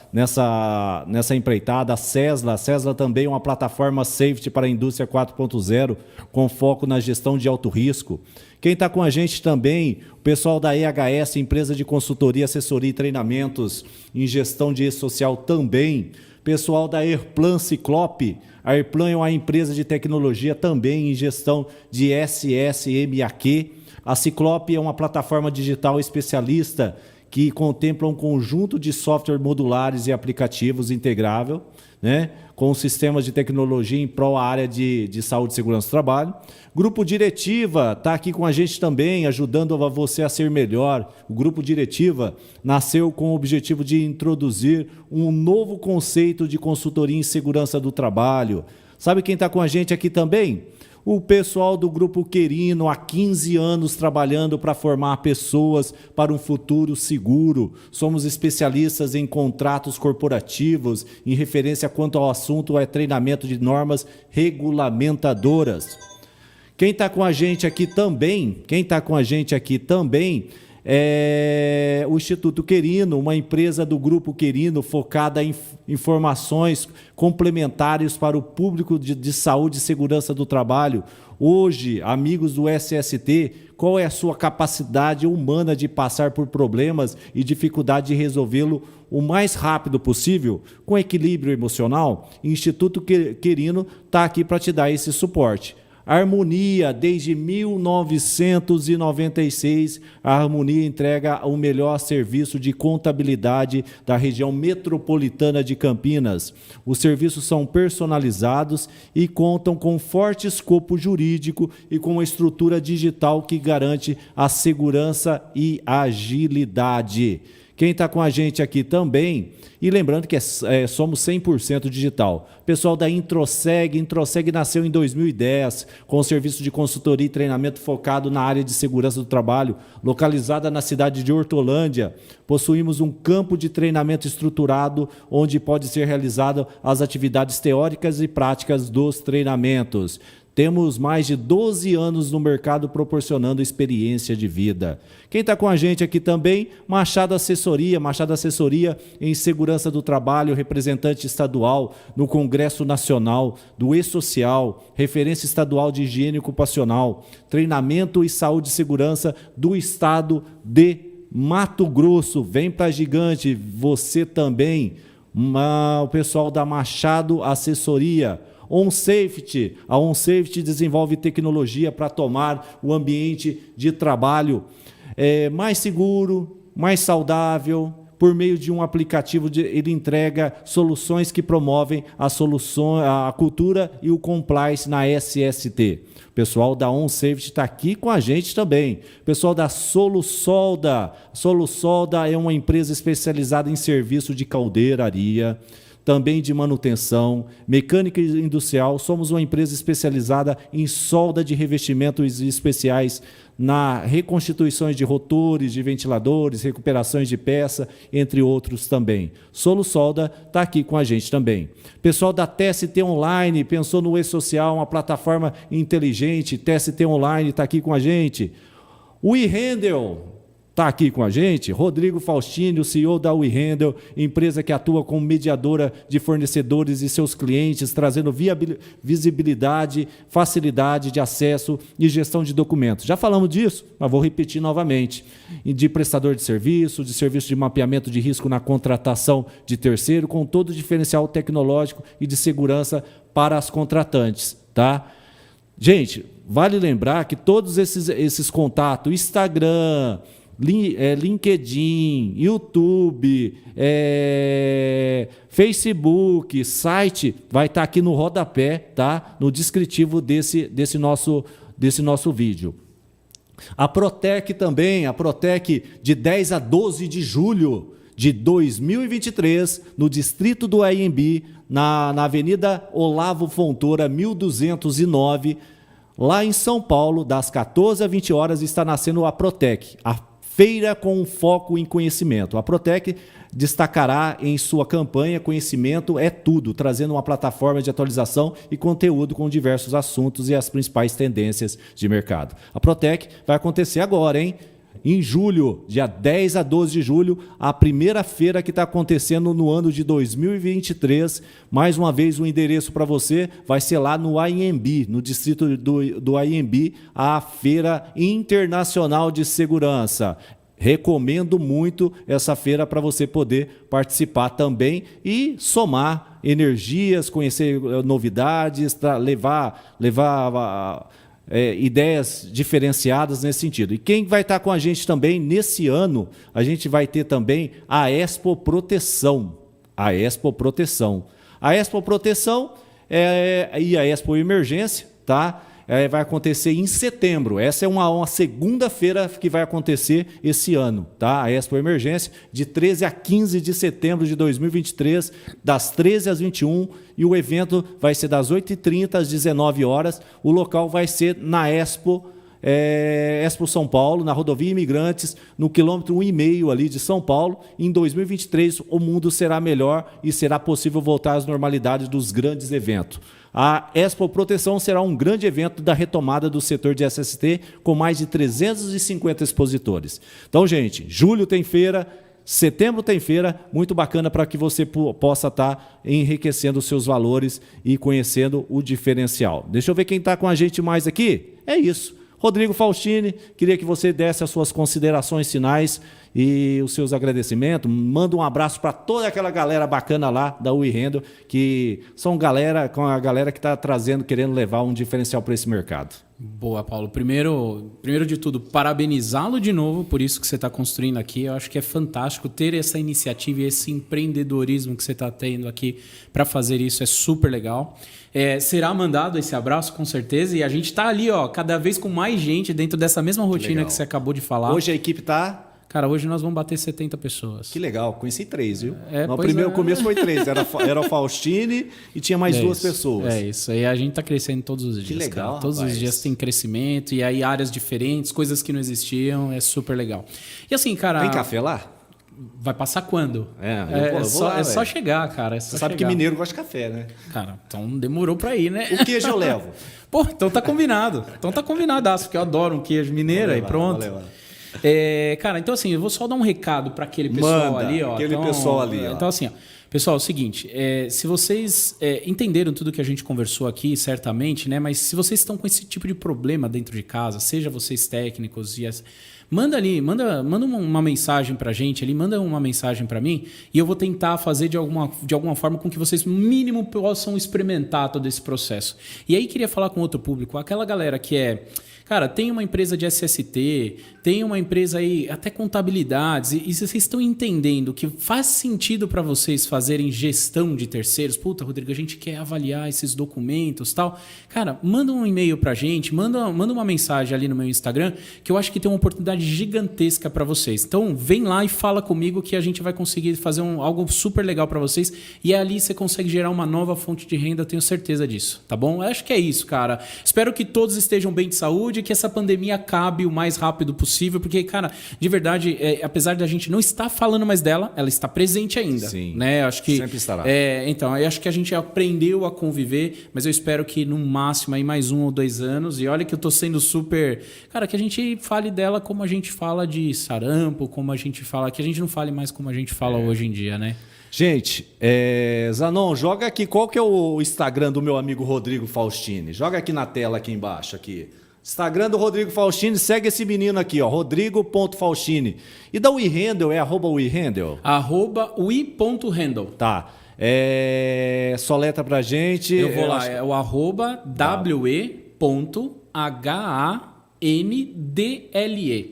empreitada, a Sesla. A Sesla também é uma plataforma safety para a indústria 4.0, com foco na gestão de alto risco. Quem está com a gente também, o pessoal da EHS, empresa de consultoria, assessoria e treinamentos em gestão de e-social também. Pessoal da Airplan Ciclope. A Airplan é uma empresa de tecnologia também em gestão de SSMAQ. A Ciclope é uma plataforma digital especialista que contempla um conjunto de software modulares e aplicativos integrável, né, com sistemas de tecnologia em prol à área de saúde e segurança do trabalho. Grupo Diretiva está aqui com a gente também, ajudando você a ser melhor. O Grupo Diretiva nasceu com o objetivo de introduzir um novo conceito de consultoria em segurança do trabalho. Sabe quem está com a gente aqui também? O pessoal do Grupo Querino, há 15 anos trabalhando para formar pessoas para um futuro seguro. Somos especialistas em contratos corporativos, em referência quanto ao assunto é treinamento de normas regulamentadoras. Quem está com a gente aqui também é o Instituto Querino, uma empresa do Grupo Querino focada em informações complementares para o público de saúde e segurança do trabalho. Hoje, amigos do SST, qual é a sua capacidade humana de passar por problemas e dificuldade de resolvê-lo o mais rápido possível, com equilíbrio emocional? O Instituto Querino está aqui para te dar esse suporte. Harmonia, desde 1996, a Harmonia entrega o melhor serviço de contabilidade da região metropolitana de Campinas. Os serviços são personalizados e contam com forte escopo jurídico e com uma estrutura digital que garante a segurança e agilidade. Quem está com a gente aqui também, e lembrando que somos 100% digital. Pessoal da Introseg nasceu em 2010, com o serviço de consultoria e treinamento focado na área de segurança do trabalho, localizada na cidade de Hortolândia. Possuímos um campo de treinamento estruturado, onde pode ser realizado as atividades teóricas e práticas dos treinamentos. Temos mais de 12 anos no mercado proporcionando experiência de vida. Quem está com a gente aqui também, Machado Assessoria em Segurança do Trabalho, representante estadual no Congresso Nacional do E-Social, referência estadual de higiene ocupacional, treinamento e saúde e segurança do estado de Mato Grosso. Vem para Gigante, você também, o pessoal da Machado Assessoria. OnSafety, a OnSafety desenvolve tecnologia para tomar o ambiente de trabalho mais seguro, mais saudável. Por meio de um aplicativo, ele entrega soluções que promovem a cultura e o compliance na SST. O pessoal da OnSafety está aqui com a gente também. O pessoal da Solusolda. Solusolda é uma empresa especializada em serviço de caldeiraria, também de manutenção, mecânica industrial. Somos uma empresa especializada em solda de revestimentos especiais na reconstituições de rotores, de ventiladores, recuperações de peça, entre outros também. Solusolda está aqui com a gente também. Pessoal da TST Online, pensou no E-Social, uma plataforma inteligente, TST Online está aqui com a gente. O eHandle está aqui com a gente, Rodrigo Faustini, o CEO da WeHandle, empresa que atua como mediadora de fornecedores e seus clientes, trazendo visibilidade, facilidade de acesso e gestão de documentos. Já falamos disso, mas vou repetir novamente. De prestador de serviço de mapeamento de risco na contratação de terceiro, com todo o diferencial tecnológico e de segurança para as contratantes, tá? Gente, vale lembrar que todos esses contatos, Instagram, LinkedIn, YouTube, Facebook, site, vai estar aqui no rodapé, tá? No descritivo desse nosso vídeo. A Protec também, de 10 a 12 de julho de 2023, no distrito do AMB, na Avenida Olavo Fontoura, 1209, lá em São Paulo, das 14 às 20 horas, está nascendo a Protec, a Feira com foco em conhecimento. A Protec destacará em sua campanha Conhecimento é Tudo, trazendo uma plataforma de atualização e conteúdo com diversos assuntos e as principais tendências de mercado. A Protec vai acontecer agora, hein? Em julho, dia 10 a 12 de julho, a primeira feira que está acontecendo no ano de 2023. Mais uma vez, o endereço para você vai ser lá no AMB, no distrito do AMB, a Feira Internacional de Segurança. Recomendo muito essa feira para você poder participar também e somar energias, conhecer novidades, levar ideias diferenciadas nesse sentido. E quem vai estar com a gente também nesse ano, a gente vai ter também a Expo Proteção. A Expo Proteção. A Expo Proteção e a Expo Emergência, tá? Vai acontecer em setembro. Essa é uma segunda-feira que vai acontecer esse ano, tá? A Expo Emergência, de 13 a 15 de setembro de 2023, das 13 às 21, e o evento vai ser das 8h30 às 19 horas. O local vai ser na Expo São Paulo, na Rodovia Imigrantes, no quilômetro 1,5 ali de São Paulo. Em 2023, o mundo será melhor e será possível voltar às normalidades dos grandes eventos. A Expo Proteção será um grande evento da retomada do setor de SST, com mais de 350 expositores. Então, gente, julho tem feira, setembro tem feira, muito bacana para que você possa estar enriquecendo os seus valores e conhecendo o diferencial. Deixa eu ver quem está com a gente mais aqui. É isso. Rodrigo Faustini, queria que você desse as suas considerações finais e os seus agradecimentos. Manda um abraço para toda aquela galera bacana lá da WeHandle, que são com a galera que está trazendo, querendo levar um diferencial para esse mercado. Boa, Paulo. Primeiro de tudo, parabenizá-lo de novo por isso que você está construindo aqui. Eu acho que é fantástico ter essa iniciativa e esse empreendedorismo que você está tendo aqui para fazer isso. É super legal. Será mandado esse abraço, com certeza. E a gente está ali, cada vez com mais gente dentro dessa mesma rotina que você acabou de falar. Hoje a equipe está... Cara, hoje nós vamos bater 70 pessoas. Que legal, conheci 3, viu? No primeiro começo foi 3, era o Faustini e tinha mais 2 pessoas. É isso, aí a gente tá crescendo todos os dias. Que legal, cara. Todos os dias tem crescimento e aí áreas diferentes, coisas que não existiam, é super legal. E assim, cara... Tem café lá? Vai passar quando? Eu vou lá, é só chegar, cara. Você sabe que mineiro gosta de café, né? Cara, então demorou pra ir, né? O queijo eu levo. Pô, então tá combinado. Então tá combinadaço, porque eu adoro um queijo mineiro aí, pronto. Cara, então assim, eu vou só dar um recado para aquele pessoal ali, ó. Pessoal ali, ó. Então assim, ó, pessoal, é o seguinte, se vocês entenderam tudo que a gente conversou aqui, certamente, né? Mas se vocês estão com esse tipo de problema dentro de casa, seja vocês técnicos manda uma mensagem pra gente ali, manda uma mensagem pra mim e eu vou tentar fazer de alguma forma com que vocês, no mínimo, possam experimentar todo esse processo. E aí queria falar com outro público, aquela galera que cara, tem uma empresa de SST, tem uma empresa aí, até contabilidades, e vocês estão entendendo que faz sentido para vocês fazerem gestão de terceiros. Puta, Rodrigo, a gente quer avaliar esses documentos e tal. Cara, manda um e-mail pra gente, manda uma mensagem ali no meu Instagram, que eu acho que tem uma oportunidade gigantesca para vocês. Então, vem lá e fala comigo que a gente vai conseguir fazer algo super legal para vocês, e ali você consegue gerar uma nova fonte de renda, eu tenho certeza disso, tá bom? Eu acho que é isso, cara. Espero que todos estejam bem de saúde, que essa pandemia acabe o mais rápido possível, porque, cara, de verdade, apesar de a gente não estar falando mais dela, ela está presente ainda. Sim, né? Acho que, sempre estará. Então, eu acho que a gente aprendeu a conviver, mas eu espero que no máximo aí mais 1 ou 2 anos, e olha que eu tô sendo super... Cara, que a gente fale dela como a gente fala de sarampo, como a gente fala... Que a gente não fale mais como a gente fala hoje em dia, né? Gente, Zanon, joga aqui, qual que é o Instagram do meu amigo Rodrigo Faustini? Joga aqui na tela, aqui embaixo, aqui. Instagram do Rodrigo Faustini, segue esse menino aqui, ó, rodrigo.faustini. E da WeHandle, @WeHandle? @we.handle. Tá. Soletra pra gente. Eu vou lá, é o @we.handle.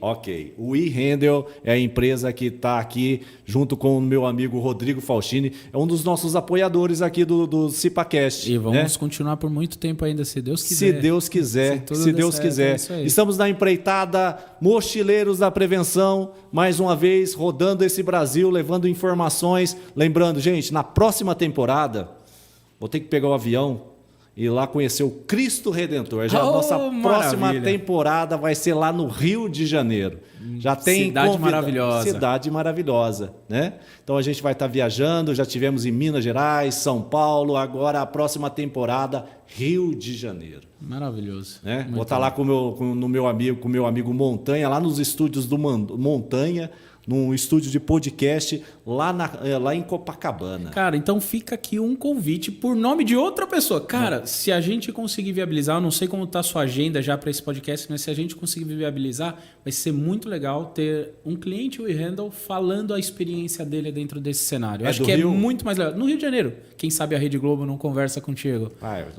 Ok. O WeHandle é a empresa que está aqui junto com o meu amigo Rodrigo Faustini. É um dos nossos apoiadores aqui do CipaCast. E vamos continuar por muito tempo ainda, se Deus quiser. Se Deus quiser. Se Deus quiser. Estamos na empreitada Mochileiros da Prevenção. Mais uma vez, rodando esse Brasil, levando informações. Lembrando, gente, na próxima temporada, vou ter que pegar o avião e lá conhecer o Cristo Redentor. Já a nossa próxima temporada vai ser lá no Rio de Janeiro. Já tem cidade maravilhosa. Cidade maravilhosa, né? Então a gente vai estar viajando, já tivemos em Minas Gerais, São Paulo, agora a próxima temporada, Rio de Janeiro. Maravilhoso. Né? Vou estar lá com o meu amigo Montanha, lá nos estúdios do Montanha, num estúdio de podcast lá em Copacabana. Cara, então fica aqui um convite por nome de outra pessoa. Cara, se a gente conseguir viabilizar, eu não sei como está a sua agenda já para esse podcast, mas se a gente conseguir viabilizar, vai ser muito legal ter um cliente WeHandle falando a experiência dele dentro desse cenário. Eu acho que Rio? É muito mais legal. No Rio de Janeiro. Quem sabe a Rede Globo não conversa contigo.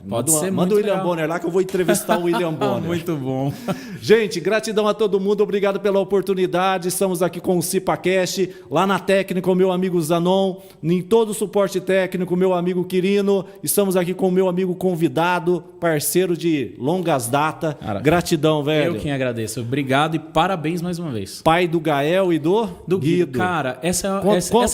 Pode ser manda o William Bonner lá que eu vou entrevistar o William Bonner. Muito bom. Gente, gratidão a todo mundo. Obrigado pela oportunidade. Estamos aqui com o CipaCast, lá na técnica, o meu amigo Zanon, em todo o suporte técnico, meu amigo Quirino. Estamos aqui com o meu amigo convidado, parceiro de longas datas. Gratidão, velho. Eu quem agradeço. Obrigado e parabéns mais uma vez. Pai do Gael e do Guido. Cara, essa é a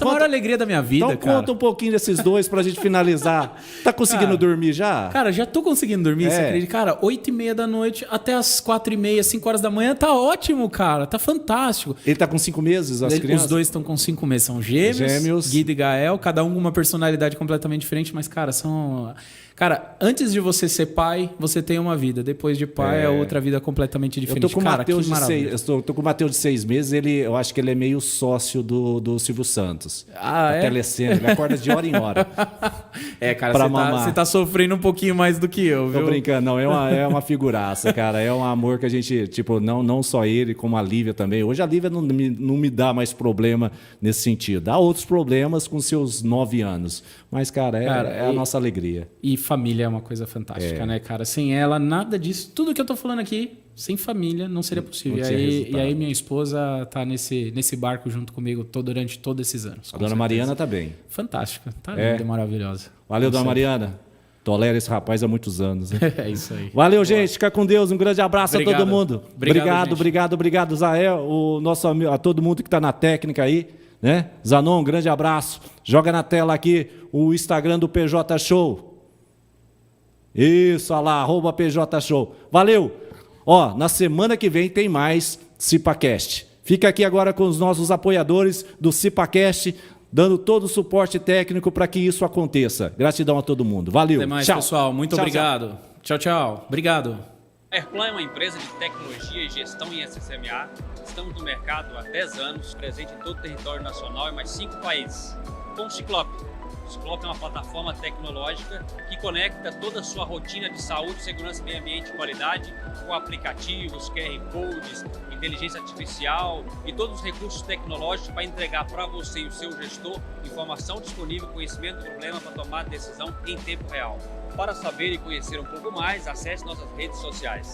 maior alegria da minha vida, então, cara. Conta um pouquinho desses dois pra gente finalizar. Tá conseguindo dormir já? Cara, já tô conseguindo dormir, você acredita? Cara, 8h30 da noite até as 4h30, 5 horas da manhã, tá ótimo, cara. Tá fantástico. Ele tá com 5 meses, as crianças? Os dois estão com 5 meses. São gêmeos, Guido e Gael, cada um com uma personalidade completamente diferente, mas, cara, são... Cara, antes de você ser pai, você tem uma vida. Depois de pai, é outra vida completamente diferente. Eu tô com o Cara, Matheus que maravilha. tô com o Matheus de 6 meses, eu acho que ele é meio sócio do Silvio Santos. Ah, da é? Telecena, ele acorda de hora em hora. Cara, Pra mamar. você tá sofrendo um pouquinho mais do que eu, viu? Tô brincando, não, é uma figuraça, cara. É um amor que a gente, tipo, não só ele, como a Lívia também. Hoje a Lívia não me dá mais problema nesse sentido. Dá outros problemas com seus 9 anos. Mas, cara, é a nossa alegria. E família é uma coisa fantástica, né, cara? Sem ela, nada disso. Tudo que eu tô falando aqui, sem família, não seria possível. Não tinha resultado. E aí minha esposa tá nesse barco junto comigo durante todos esses anos. A dona Mariana tá bem. Fantástica. Tá linda, maravilhosa. Valeu, dona Mariana. Tolera esse rapaz há muitos anos. Né? É isso aí. Valeu, gente. Fica com Deus. Um grande abraço a todo mundo. Obrigado, Zael, o nosso amigo, a todo mundo que tá na técnica aí, né? Zanon, um grande abraço. Joga na tela aqui o Instagram do PJ Show. Isso, olha lá, @PJ Show. Valeu. Ó, na semana que vem tem mais CipaCast. Fica aqui agora com os nossos apoiadores do CipaCast, dando todo o suporte técnico para que isso aconteça. Gratidão a todo mundo. Valeu. Até mais, tchau. pessoal. Muito obrigado. Tchau. Obrigado. A Airplan é uma empresa de tecnologia e gestão em SSMA. Estamos no mercado há 10 anos, presente em todo o território nacional e mais 5 países. Com o Ciclope. O Ciclope é uma plataforma tecnológica que conecta toda a sua rotina de saúde, segurança, meio ambiente e qualidade com aplicativos, QR Codes, inteligência artificial e todos os recursos tecnológicos para entregar para você e o seu gestor informação disponível, conhecimento do problema para tomar decisão em tempo real. Para saber e conhecer um pouco mais, acesse nossas redes sociais.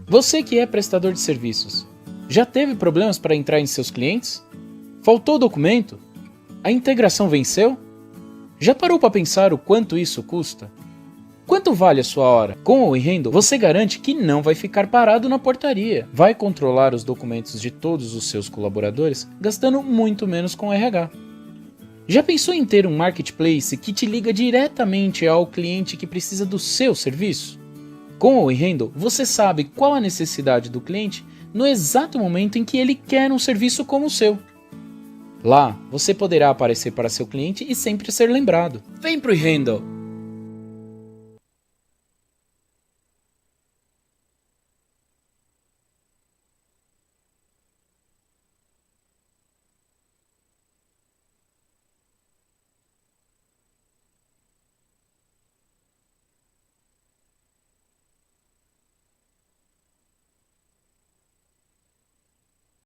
Você que é prestador de serviços, já teve problemas para entrar em seus clientes? Faltou documento? A integração venceu? Já parou para pensar o quanto isso custa? Quanto vale a sua hora? Com o eHandle, você garante que não vai ficar parado na portaria. Vai controlar os documentos de todos os seus colaboradores, gastando muito menos com RH. Já pensou em ter um marketplace que te liga diretamente ao cliente que precisa do seu serviço? Com o eHandle, você sabe qual a necessidade do cliente no exato momento em que ele quer um serviço como o seu. Lá, você poderá aparecer para seu cliente e sempre ser lembrado. Vem pro eHandle!